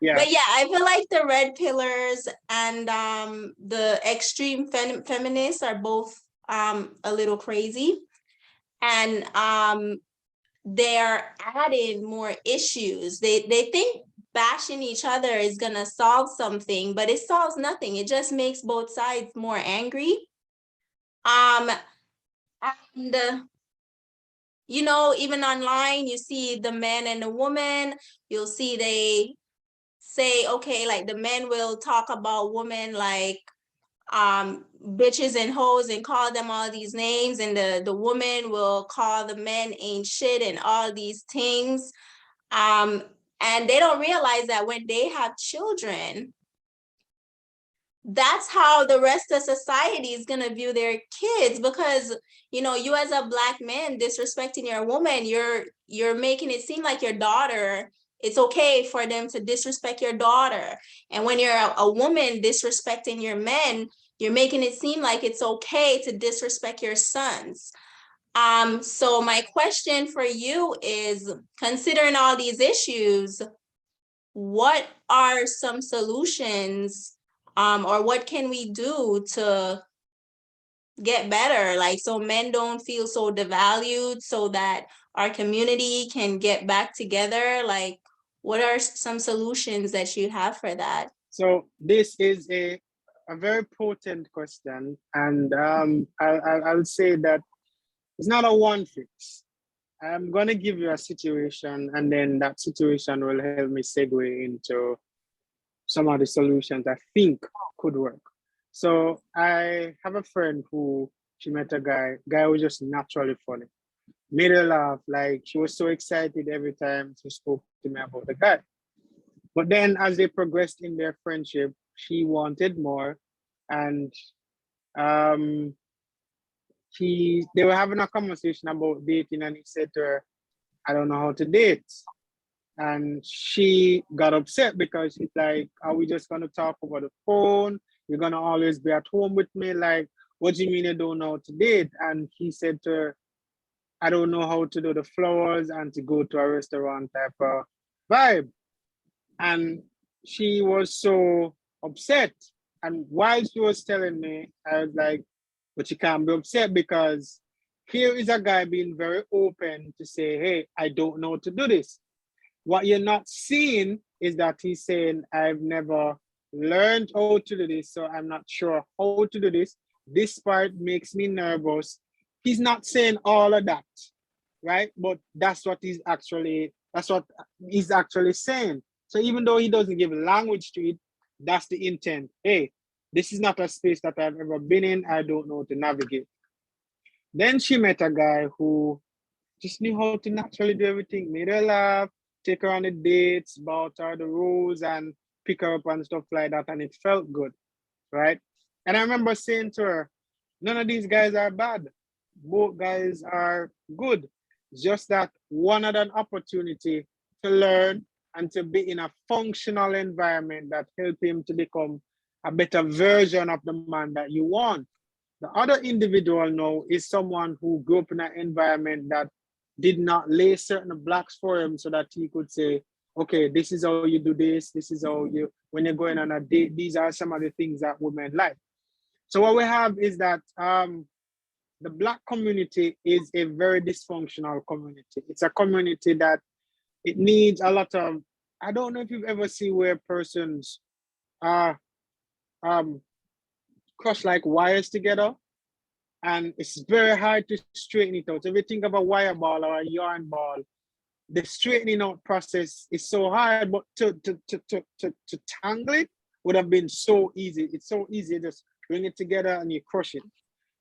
Yeah. But yeah, I feel like the red pillars and the extreme feminists are both a little crazy. And they're adding more issues. They think bashing each other is gonna solve something, but it solves nothing. It just makes both sides more angry. And even online, you see the man and the woman, you'll see they say, okay, like the men will talk about women like bitches and hoes and call them all these names, and the woman will call the men ain't shit and all these things. And they don't realize that when they have children, that's how the rest of society is going to view their kids, because you as a Black man disrespecting your woman, you're making it seem like your daughter, it's okay for them to disrespect your daughter. And when you're a woman disrespecting your men, you're making it seem like it's okay to disrespect your sons. So my question for you is, considering all these issues, what are some solutions, or what can we do to get better, like so men don't feel so devalued, so that our community can get back together? Like, what are some solutions that you have for that? So this is a very potent question, and I'll say that it's not a one fix. I'm going to give you a situation, and then that situation will help me segue into some of the solutions I think could work. So I have a friend who she met a guy was just naturally funny, made her laugh. Like she was so excited every time she spoke to me about the guy. But then as they progressed in their friendship, she wanted more. And um they were having a conversation about dating, and he said to her, I don't know how to date. And she got upset because she's like, are we just gonna talk over the phone? You're gonna always be at home with me? Like, what do you mean you don't know how to date? And he said to her, I don't know how to do the flowers and to go to a restaurant type of vibe. And she was so upset. And while she was telling me, I was like, but you can't be upset because here is a guy being very open to say, hey, I don't know how to do this. What you're not seeing is that he's saying, I've never learned how to do this, so I'm not sure how to do this. This part makes me nervous. He's not saying all of that, right? But that's what he's actually saying. So even though he doesn't give language to it, that's the intent. Hey, this is not a space that I've ever been in. I don't know how to navigate. Then she met a guy who just knew how to naturally do everything, made her laugh, take her on the dates, bought her the rose and pick her up and stuff like that. And it felt good, right? And I remember saying to her, none of these guys are bad. Both guys are good. It's just that one had an opportunity to learn and to be in a functional environment that help him to become a better version of the man that you want. The other individual now is someone who grew up in an environment that did not lay certain blocks for him so that he could say, okay, this is how you do this is how you, when you're going on a date, these are some of the things that women like. So what we have is that the Black community is a very dysfunctional community. It's a community that it needs a lot of, I don't know if you've ever seen where persons are crush like wires together, and it's very hard to straighten it out. If you think of a wire ball or a yarn ball, the straightening out process is so hard, but to tangle it would have been so easy. It's so easy, just bring it together and you crush it.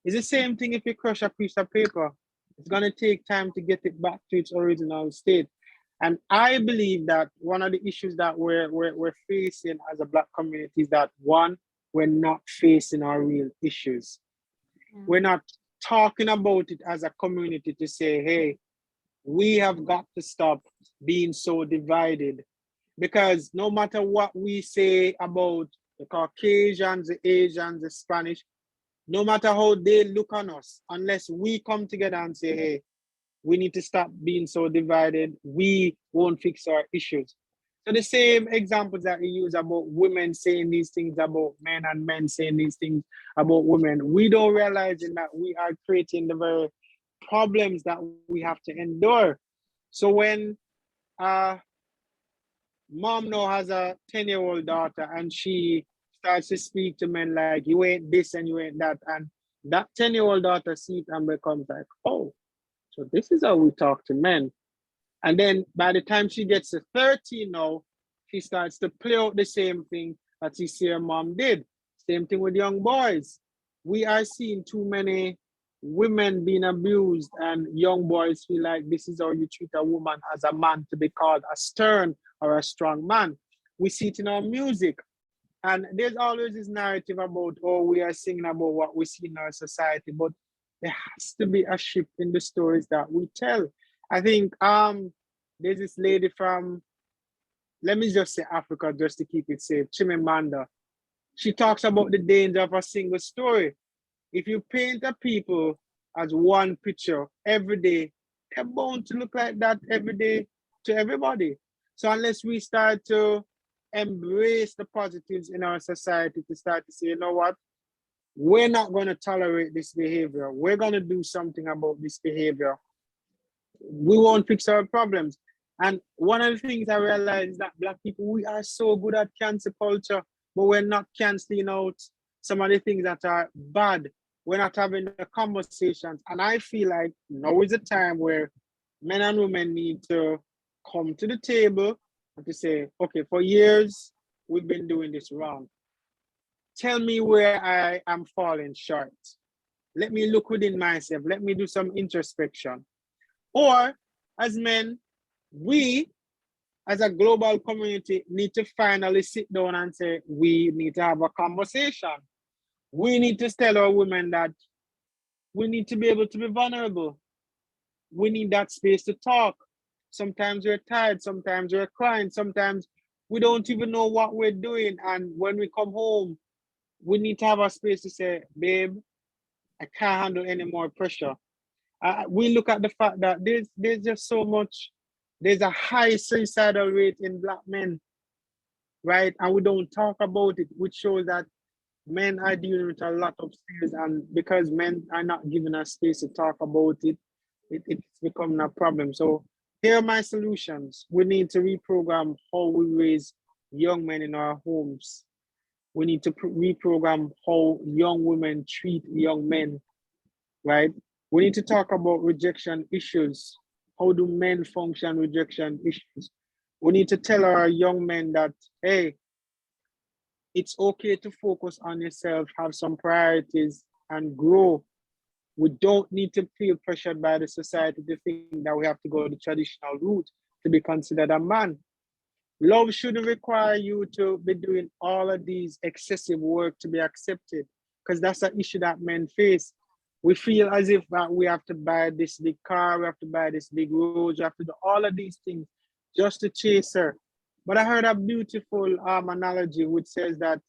It's the same thing if you crush a piece of paper. It's gonna take time to get it back to its original state. And I believe that one of the issues that we're facing as a Black community is that one, we're not facing our real issues. We're not talking about it as a community to say, hey, we have got to stop being so divided, because no matter what we say about the Caucasians, the Asians, the Spanish, no matter how they look on us, unless we come together and say, hey, we need to stop being so divided, we won't fix our issues. So the same examples that we use about women saying these things about men and men saying these things about women, we don't realize in that we are creating the very problems that we have to endure. So when uh, mom now has a 10-year-old daughter and she starts to speak to men like, you ain't this and you ain't that, and that 10-year-old daughter sees it and becomes like, oh, so this is how we talk to men. And then by the time she gets to 13 now, she starts to play out the same thing that she see her mom did. Same thing with young boys. We are seeing too many women being abused, and young boys feel like this is how you treat a woman as a man, to be called a stern or a strong man. We see it in our music. And there's always this narrative about, oh, we are singing about what we see in our society, but there has to be a shift in the stories that we tell. I think there's this lady from, let me just say Africa, just to keep it safe, Chimamanda. She talks about the danger of a single story. If you paint a people as one picture every day, they're bound to look like that every day to everybody. So unless we start to embrace the positives in our society, to start to say, you know what, we're not going to tolerate this behavior, we're going to do something about this behavior, we won't fix our problems. And one of the things I realize is that Black people, we are so good at cancel culture, but we're not canceling out some of the things that are bad. We're not having the conversations. And I feel like now is a time where men and women need to come to the table and to say, okay, for years, we've been doing this wrong. Tell me where I am falling short. Let me look within myself. Let me do some introspection. Or as men, we as a global community need to finally sit down and say, we need to have a conversation. We need to tell our women that we need to be able to be vulnerable. We need that space to talk. Sometimes we're tired, sometimes we're crying, sometimes we don't even know what we're doing. And when we come home, we need to have a space to say, babe, I can't handle any more pressure. We look at the fact that there's just so much, there's a high suicidal rate in Black men, right? And we don't talk about it, which shows that men are dealing with a lot of fears, and because men are not given a space to talk about it, it's becoming a problem. So here are my solutions. We need to reprogram how we raise young men in our homes. We need to reprogram how young women treat young men, right? We need to talk about rejection issues. How do men function rejection issues? We need to tell our young men that, hey, it's okay to focus on yourself, have some priorities, and grow. We don't need to feel pressured by the society to think that we have to go the traditional route to be considered a man. Love shouldn't require you to be doing all of these excessive work to be accepted, because that's an issue that men face. We feel as if we have to buy this big car, we have to buy this big road, we have to do all of these things just to chase her. But I heard a beautiful analogy which says that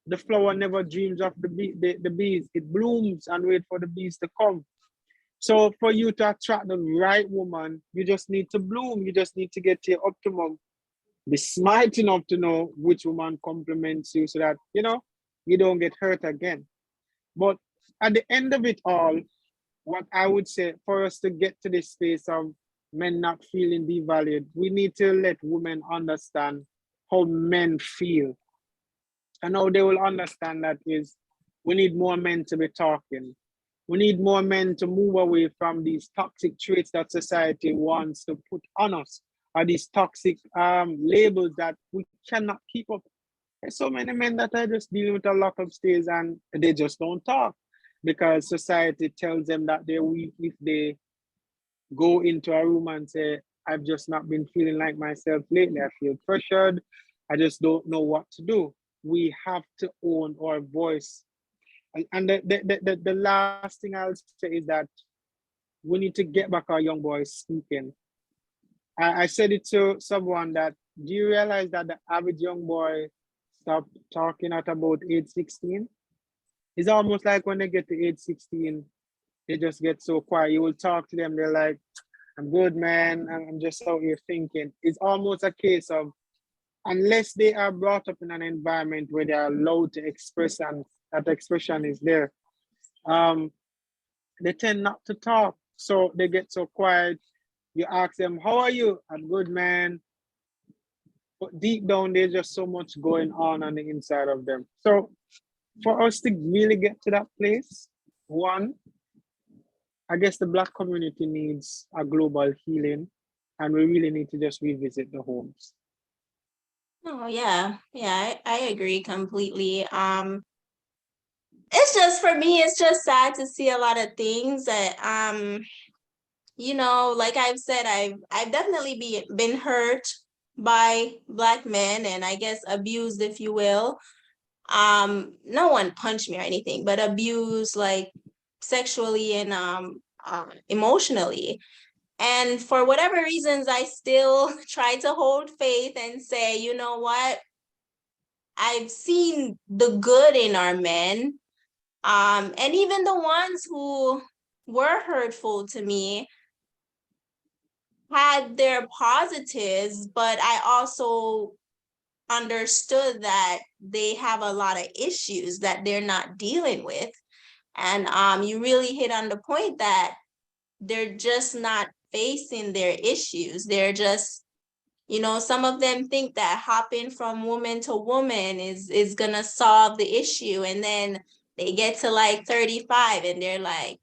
the flower never dreams of the bees. It blooms and wait for the bees to come. So for you to attract the right woman, you just need to bloom. You just need to get to your optimum. Be smart enough to know which woman compliments you so that, you don't get hurt again. But at the end of it all, what I would say for us to get to this space of men not feeling devalued, we need to let women understand how men feel. And how they will understand that is we need more men to be talking. We need more men to move away from these toxic traits that society wants to put on us, or these toxic labels that we cannot keep up. There's so many men that are just dealing with a lot of stays and they just don't talk because society tells them that they're weak if they go into a room and say, I've just not been feeling like myself lately. I feel pressured. I just don't know what to do. We have to own our voice. And the last thing I'll say is that we need to get back our young boys speaking. I said it to someone that, do you realize that the average young boy stopped talking at about age 16? It's almost like when they get to age 16, they just get so quiet. You will talk to them, they're like, I'm good, man. I'm just out here thinking. It's almost a case of, unless they are brought up in an environment where they are allowed to express and that expression is there, they tend not to talk. So they get so quiet. You ask them, how are you? I'm good, man. But deep down, there's just so much going on the inside of them. So for us to really get to that place, one, I guess the Black community needs a global healing, and we really need to just revisit the homes. Oh yeah, I agree completely. It's just, for me, it's just sad to see a lot of things that like I've said, I've definitely been hurt by Black men, and I guess abused, if you will. No one punched me or anything, but abused, like, sexually and emotionally. And for whatever reasons, I still try to hold faith and say, you know what? I've seen the good in our men. And even the ones who were hurtful to me had their positives, but I also understood that they have a lot of issues that they're not dealing with. And you really hit on the point that they're just not facing their issues. They're just, some of them think that hopping from woman to woman is gonna solve the issue. And then they get to like 35 and they're like,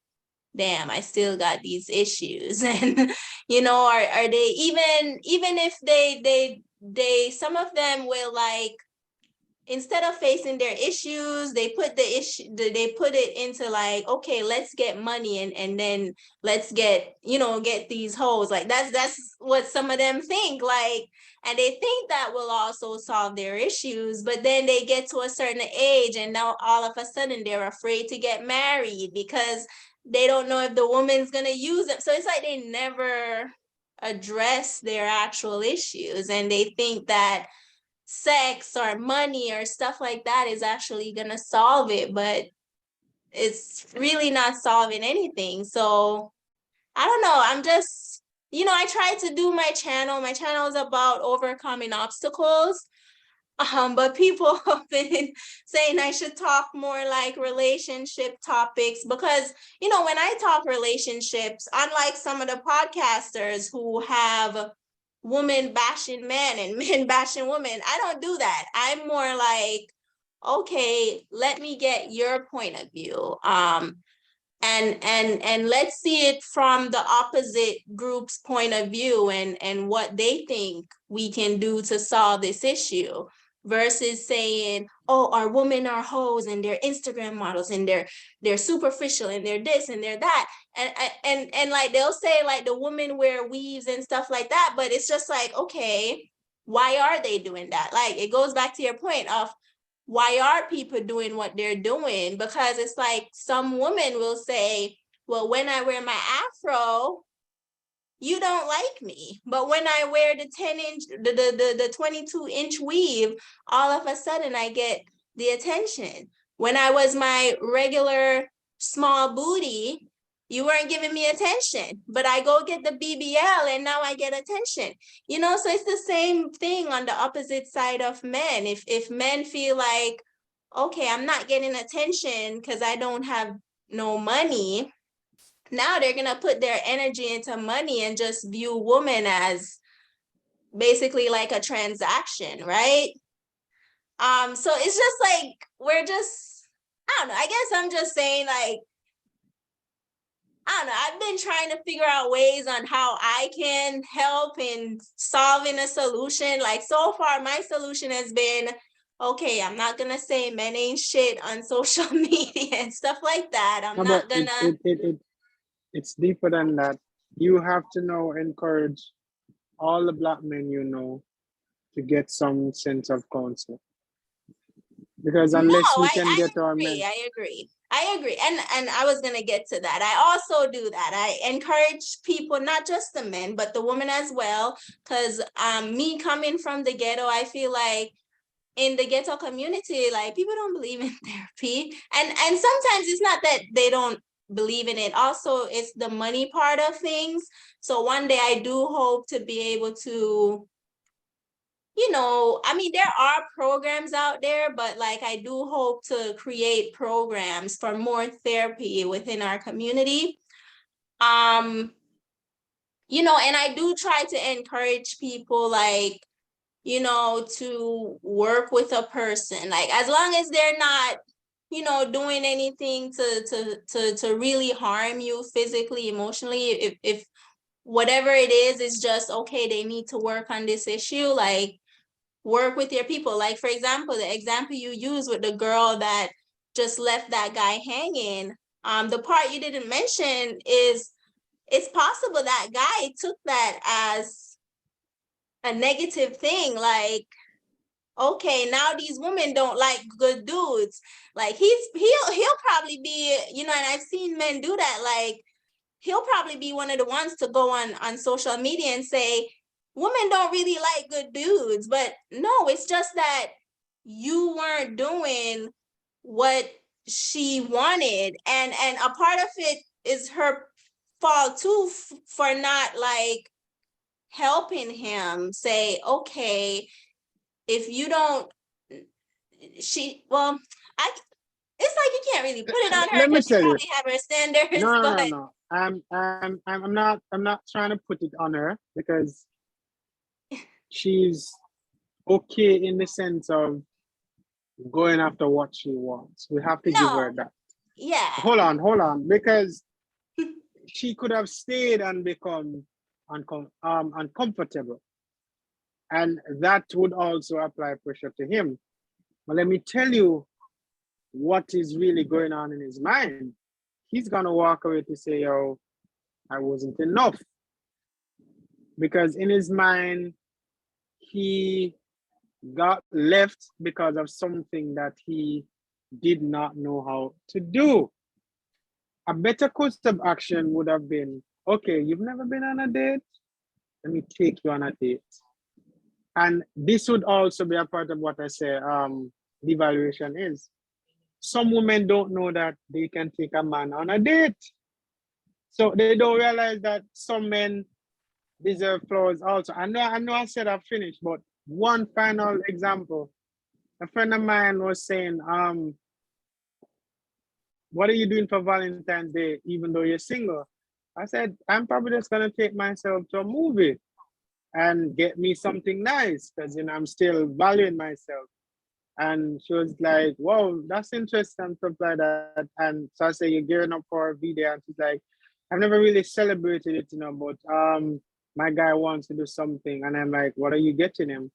damn, I still got these issues. And are they, even if they some of them will, like, instead of facing their issues, they put it into like, okay, let's get money and then let's get these hoes. Like that's what some of them think, like, and they think that will also solve their issues, but then they get to a certain age and now all of a sudden they're afraid to get married because they don't know if the woman's gonna use them. So it's like they never address their actual issues, and they think that sex or money or stuff like that is actually gonna solve it, but it's really not solving anything. So I don't know. I'm just, I tried to do my channel. My channel is about overcoming obstacles. But people have been saying I should talk more like relationship topics because, when I talk relationships, unlike some of the podcasters who have woman bashing men and men bashing women, I don't do that. I'm more like, okay, let me get your point of view. And let's see it from the opposite group's point of view and what they think we can do to solve this issue, versus saying, oh, our women are hoes and they're Instagram models and they're superficial and they're this and they're that, and like they'll say like the women wear weaves and stuff like that, but it's just like, okay, why are they doing that? Like it goes back to your point of, why are people doing what they're doing? Because it's like some women will say, well, when I wear my afro, you don't like me. But when I wear the 10-inch, the 22-inch weave, all of a sudden I get the attention. When I was my regular small booty, you weren't giving me attention, but I go get the BBL and now I get attention. So it's the same thing on the opposite side of men. If men feel like, okay, I'm not getting attention because I don't have no money, now they're gonna put their energy into money and just view women as basically like a transaction, right? So it's just like I don't know. I guess I'm just saying, like, I don't know. I've been trying to figure out ways on how I can help in solving a solution. Like so far, my solution has been, okay, I'm not gonna say men ain't shit on social media and stuff like that. I'm No, but not gonna. it's deeper than that. You have to now encourage all the black men you know to get some sense of counsel. Because No, unless we can I get our agree. men, I agree. And I was gonna get to that. I also do that. I encourage people, not just the men, but the women as well. Cause me coming from the ghetto, I feel like in the ghetto community, like people don't believe in therapy. And sometimes it's not that they don't believe in it. Also, it's the money part of things. So one day I do hope to be able to, I mean, there are programs out there, but like I do hope to create programs for more therapy within our community. Um, and I do try to encourage people, like, to work with a person, like as long as they're not, doing anything to really harm you physically, emotionally. If whatever it is just okay, they need to work on this issue, like work with your people. Like, for example, the example you use with the girl that just left that guy hanging, the part you didn't mention is it's possible that guy took that as a negative thing. Like, okay, now these women don't like good dudes. Like he'll probably be, and I've seen men do that. Like he'll probably be one of the ones to go on social media and say, women don't really like good dudes. But no, it's just that you weren't doing what she wanted. And a part of it is her fault too, for not like helping him say, okay, if you don't, well, I it's like you can't really put it on her let me because she tell you. probably have her standards, No, no, no, but no. I'm not trying to put it on her because she's okay in the sense of going after what she wants. We have to give no, her that. yeah. Hold on, because she could have stayed and become uncomfortable, and that would also apply pressure to him. But let me tell you what is really going on in his mind. He's gonna walk away to say, yo, I wasn't enough. Because in his mind, he got left because of something that he did not know how to do. A better course of action would have been, okay, you've never been on a date? Let me take you on a date. And this would also be a part of what I say devaluation is. Some women don't know that they can take a man on a date. So they don't realize that some men deserve flowers also. I know I said I've finished, but one final example. A friend of mine was saying, what are you doing for Valentine's Day, even though you're single? I said, I'm probably just gonna take myself to a movie and get me something nice because I'm still valuing myself. And she was like, whoa, that's interesting and stuff like that. And so I say, you're gearing up for a video. And she's like, I've never really celebrated it, but my guy wants to do something. And I'm like, what are you getting him?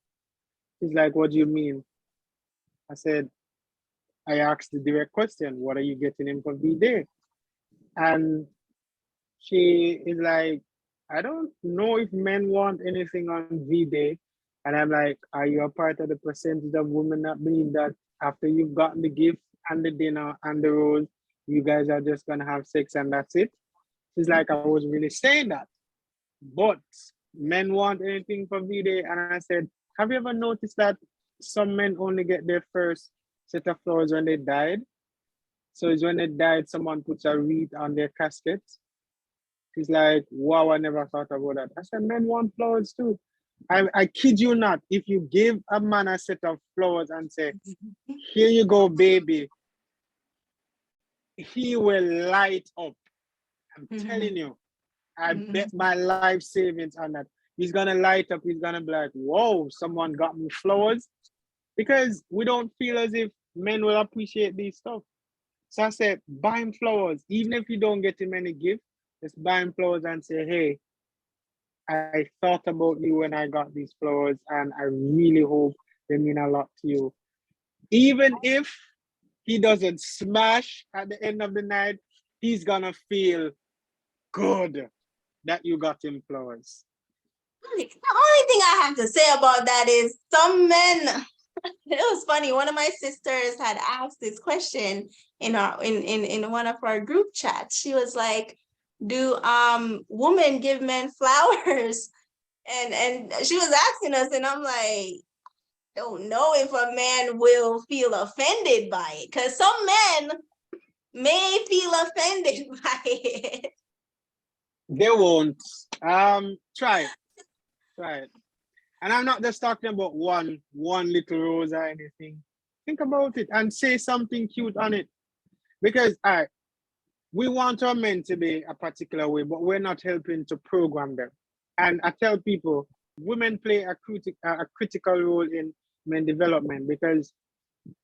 She's like, what do you mean? I said, I asked the direct question, what are you getting him for V-Day? And she is like, I don't know if men want anything on V-Day. And I'm like, are you a part of the percentage of women that believe that after you've gotten the gift and the dinner and the rose, you guys are just gonna have sex and that's it? She's like, I was really saying that. But men want anything for V-Day. And I said, have you ever noticed that some men only get their first set of flowers when they died? So it's when they died, someone puts a wreath on their casket. She's like, wow, I never thought about that. I said, men want flowers too. I kid you not. If you give a man a set of flowers and say, here you go, baby, he will light up. I'm telling you, I bet my life savings on that. He's gonna light up. He's gonna be like, whoa, someone got me flowers. Because we don't feel as if men will appreciate these stuff. So I said, buy him flowers. Even if you don't get him any gift, just buy him flowers and say, hey, I thought about you when I got these flowers and I really hope they mean a lot to you. Even if he doesn't smash at the end of the night, he's gonna feel good that you got him flowers. The only thing I have to say about that is some men, it was funny. One of my sisters had asked this question in one of our group chats. She was like, do women give men flowers? And she was asking us, and I'm like, don't know if a man will feel offended by it, because some men may feel offended by it. They won't. Try it. And I'm not just talking about one little rose or anything. Think about it and say something cute on it. Because we want our men to be a particular way, but we're not helping to program them. And I tell people, women play a critical role in men development because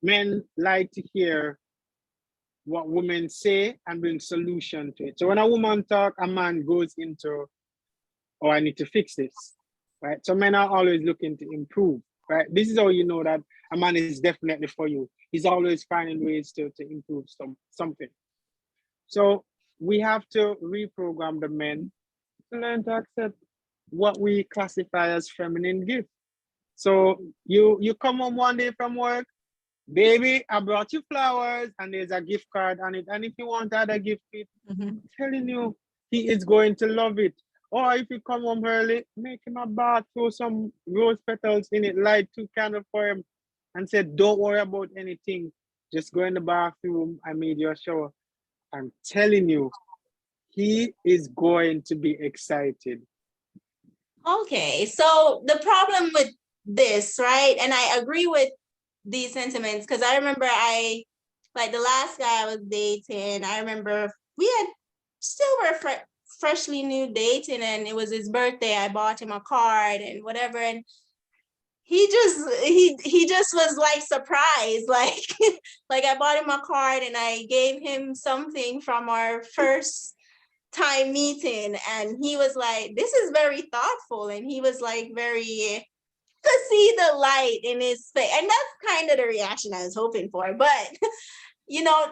men like to hear what women say and bring solution to it. So when a woman talk, a man goes into, oh, I need to fix this, right? So men are always looking to improve, right? This is how you know that a man is definitely for you. He's always finding ways to improve something. So we have to reprogram the men to learn to accept what we classify as feminine gift. So you come home one day from work, baby, I brought you flowers and there's a gift card on it. And if you want other gift, I'm telling you, he is going to love it. Or if you come home early, make him a bath, throw some rose petals in it, light 2 candles for him, and say, don't worry about anything. Just go in the bathroom. I made you a shower. I'm telling you, he is going to be excited. Okay, so the problem with this, right? And I agree with these sentiments because I remember like the last guy I was dating, I remember we had still were freshly new dating and it was his birthday. I bought him a card and whatever. And he just was like surprised, like like I bought him a card and I gave him something from our first time meeting, and he was like, this is very thoughtful, and he was like very to see the light in his face. And that's kind of the reaction I was hoping for. But,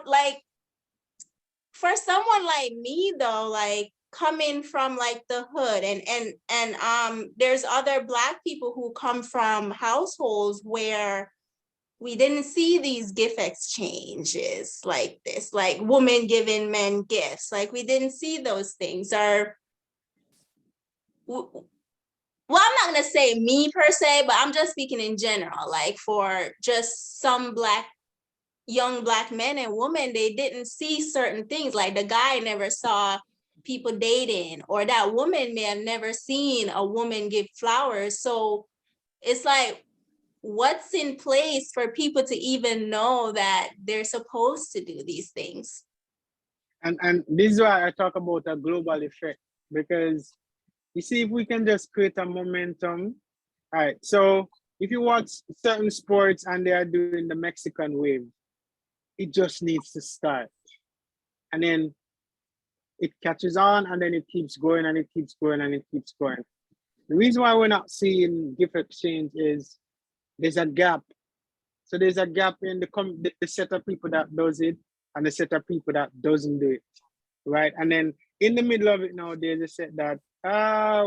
like for someone like me though, like coming from like the hood and there's other Black people who come from households where we didn't see these gift exchanges like this, like women giving men gifts. Like we didn't see those things. Or well, I'm not gonna say me per se, but I'm just speaking in general. Like for just some young Black men and women, they didn't see certain things. Like the guy never saw people dating, or that woman may have never seen a woman give flowers. So it's like, what's in place for people to even know that they're supposed to do these things? And this is why I talk about a global effect, because you see, if we can just create a momentum. All right, so if you watch certain sports and they are doing the Mexican wave, it just needs to start. And then it catches on, and then it keeps going and it keeps going and it keeps going. The reason why we're not seeing gift exchange is there's a gap. So there's a gap in the set of people that does it and the set of people that doesn't do it, right? And then in the middle of it now, there's a set that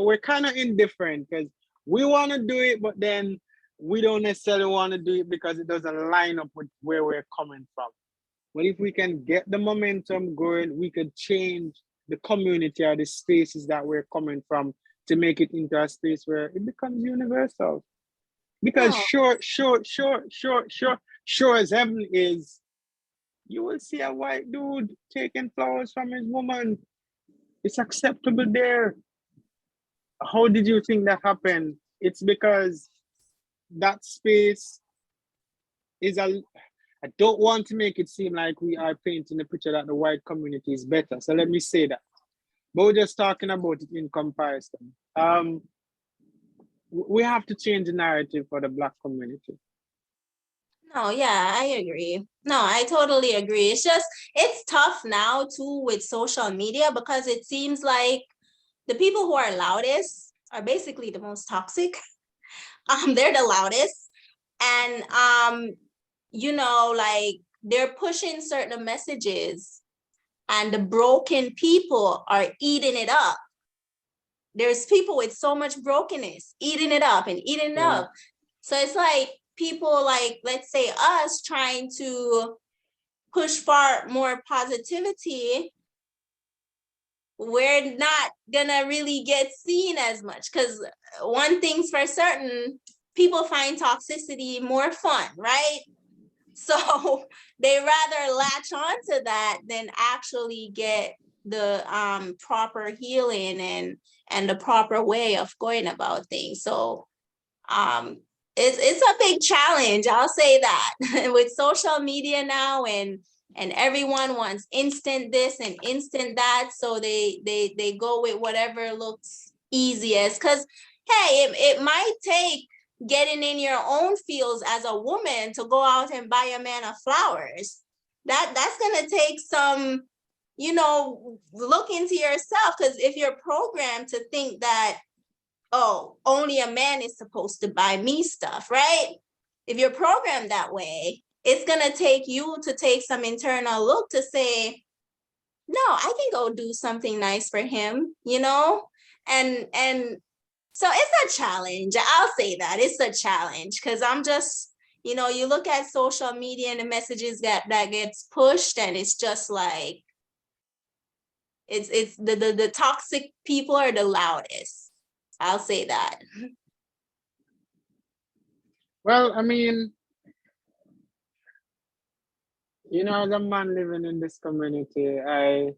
we're kind of indifferent because we want to do it, but then we don't necessarily want to do it because it doesn't line up with where we're coming from. But if we can get the momentum going, we could change the community or the spaces that we're coming from to make it into a space where it becomes universal. Because Oh. sure as heaven is, you will see a white dude taking flowers from his woman. It's acceptable there. How did you think that happened? It's because that space is a. I don't want to make it seem like we are painting a picture that the white community is better. So let me say that. But we're just talking about it in comparison. We have to change the narrative for the Black community. No, yeah, I agree. No, I totally agree. It's tough now too with social media, because it seems like the people who are loudest are basically the most toxic. They're the loudest. And like they're pushing certain messages, and the broken people are eating it up. There's people with so much brokenness eating it up and eating it Yeah. up. So it's like people like, let's say us, trying to push far more positivity, we're not gonna really get seen as much, because one thing's for certain, people find toxicity more fun, right? So they rather latch onto that than actually get the proper healing and the proper way of going about things. So um it's a big challenge, I'll say that. With social media now, and everyone wants instant this and instant that, so they go with whatever looks easiest. Because hey, it might take getting in your own fields as a woman to go out and buy a man of flowers. That's gonna take some, look into yourself. Because if you're programmed to think that, oh, only a man is supposed to buy me stuff, right? If you're programmed that way, it's gonna take you to take some internal look to say, no, I can go do something nice for him. And so it's a challenge. I'll say that it's a challenge, because I'm just, you look at social media and the messages that gets pushed, and it's just like it's the toxic people are the loudest. I'll say that. Well, I mean, as a man living in this community, I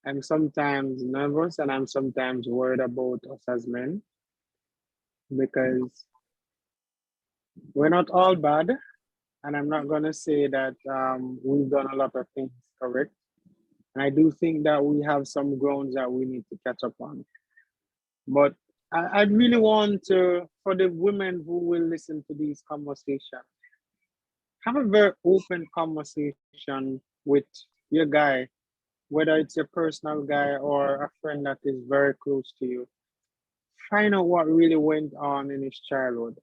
am sometimes nervous and I'm sometimes worried about us as men, because we're not all bad. And I'm not going to say that we've done a lot of things correct. And I do think that we have some grounds that we need to catch up on. But I really want to, for the women who will listen to these conversations, have a very open conversation with your guy, whether it's your personal guy or a friend that is very close to you. find out what really went on in his childhood.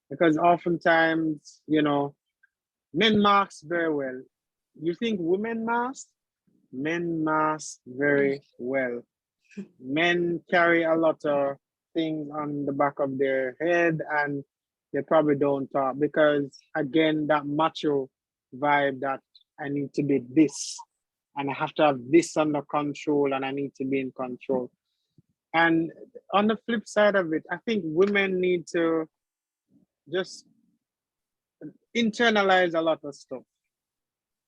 Because oftentimes, you know, men mask very well. You think women mask? Men mask very well. Men carry a lot of things on the back of their head and they probably don't talk because, again, that macho vibe that I need to be this and I have to have this under control and I need to be in control. And on the flip side of it, I think women need to just internalize a lot of stuff.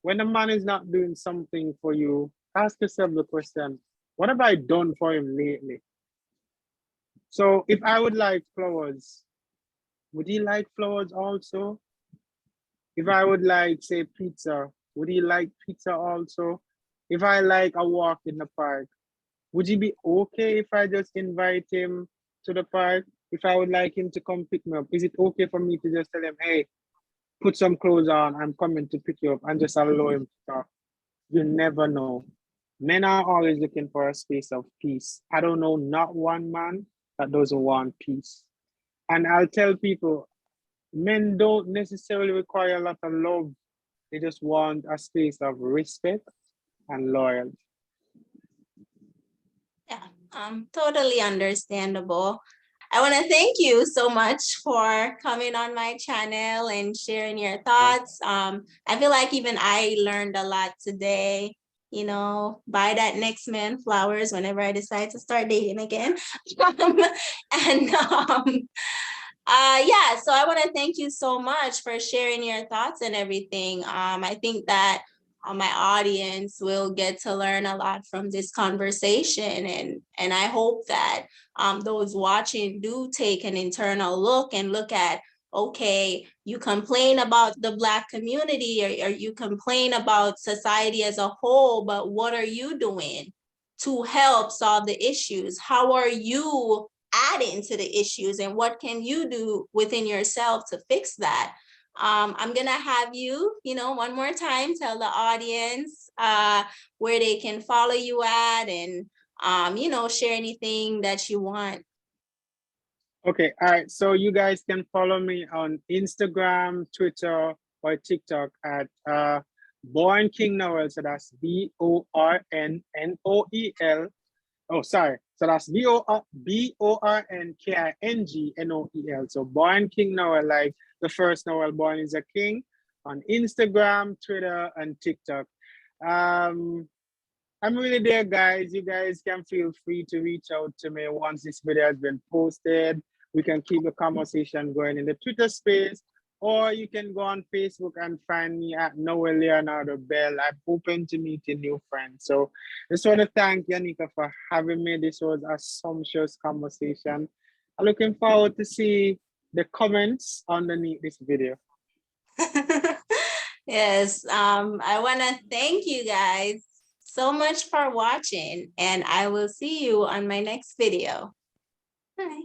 When a man is not doing something for you, ask yourself the question, what have I done for him lately? So if I would like flowers, would he like flowers also? If I would like, say, pizza, would he like pizza also? If I like a walk in the park, would he be okay if I just invite him to the park? If I would like him to come pick me up, is it okay for me to just tell him, hey, put some clothes on, I'm coming to pick you up and just allow him to talk? You never know. Men are always looking for a space of peace. I don't know not one man that doesn't want peace. And I'll tell people, men don't necessarily require a lot of love. They just want a space of respect and loyalty. Yeah, totally understandable. I want to thank you so much for coming on my channel and sharing your thoughts. I feel like even I learned a lot today. You know, buy that next man flowers whenever I decide to start dating again. And yeah, so I want to thank you so much for sharing your thoughts and everything. I think that my audience will get to learn a lot from this conversation, and I hope that those watching do take an internal look and look at, okay, you complain about the Black community or you complain about society as a whole, but what are you doing to help solve the issues? How are you adding to the issues, and what can you do within yourself to fix that? I'm gonna have you, one more time, tell the audience where they can follow you at, and share anything that you want. Okay, all right. So you guys can follow me on Instagram, Twitter, or TikTok at Born King Noel. So that's BORNNOEL. Oh, sorry. So that's BORNKINGNOEL. So Born King Noel, like the first Noel born is a king, on Instagram, Twitter, and TikTok. I'm really there, guys. You guys can feel free to reach out to me once this video has been posted. We can keep the conversation going in the Twitter space, or you can go on Facebook and find me at Noel Leonardo Bell. I'm open to meeting new friends. So I just want to thank Yanika for having me. This was a sumptuous conversation. I'm looking forward to see the comments underneath this video. Yes, I want to thank you guys so much for watching, and I will see you on my next video. Bye.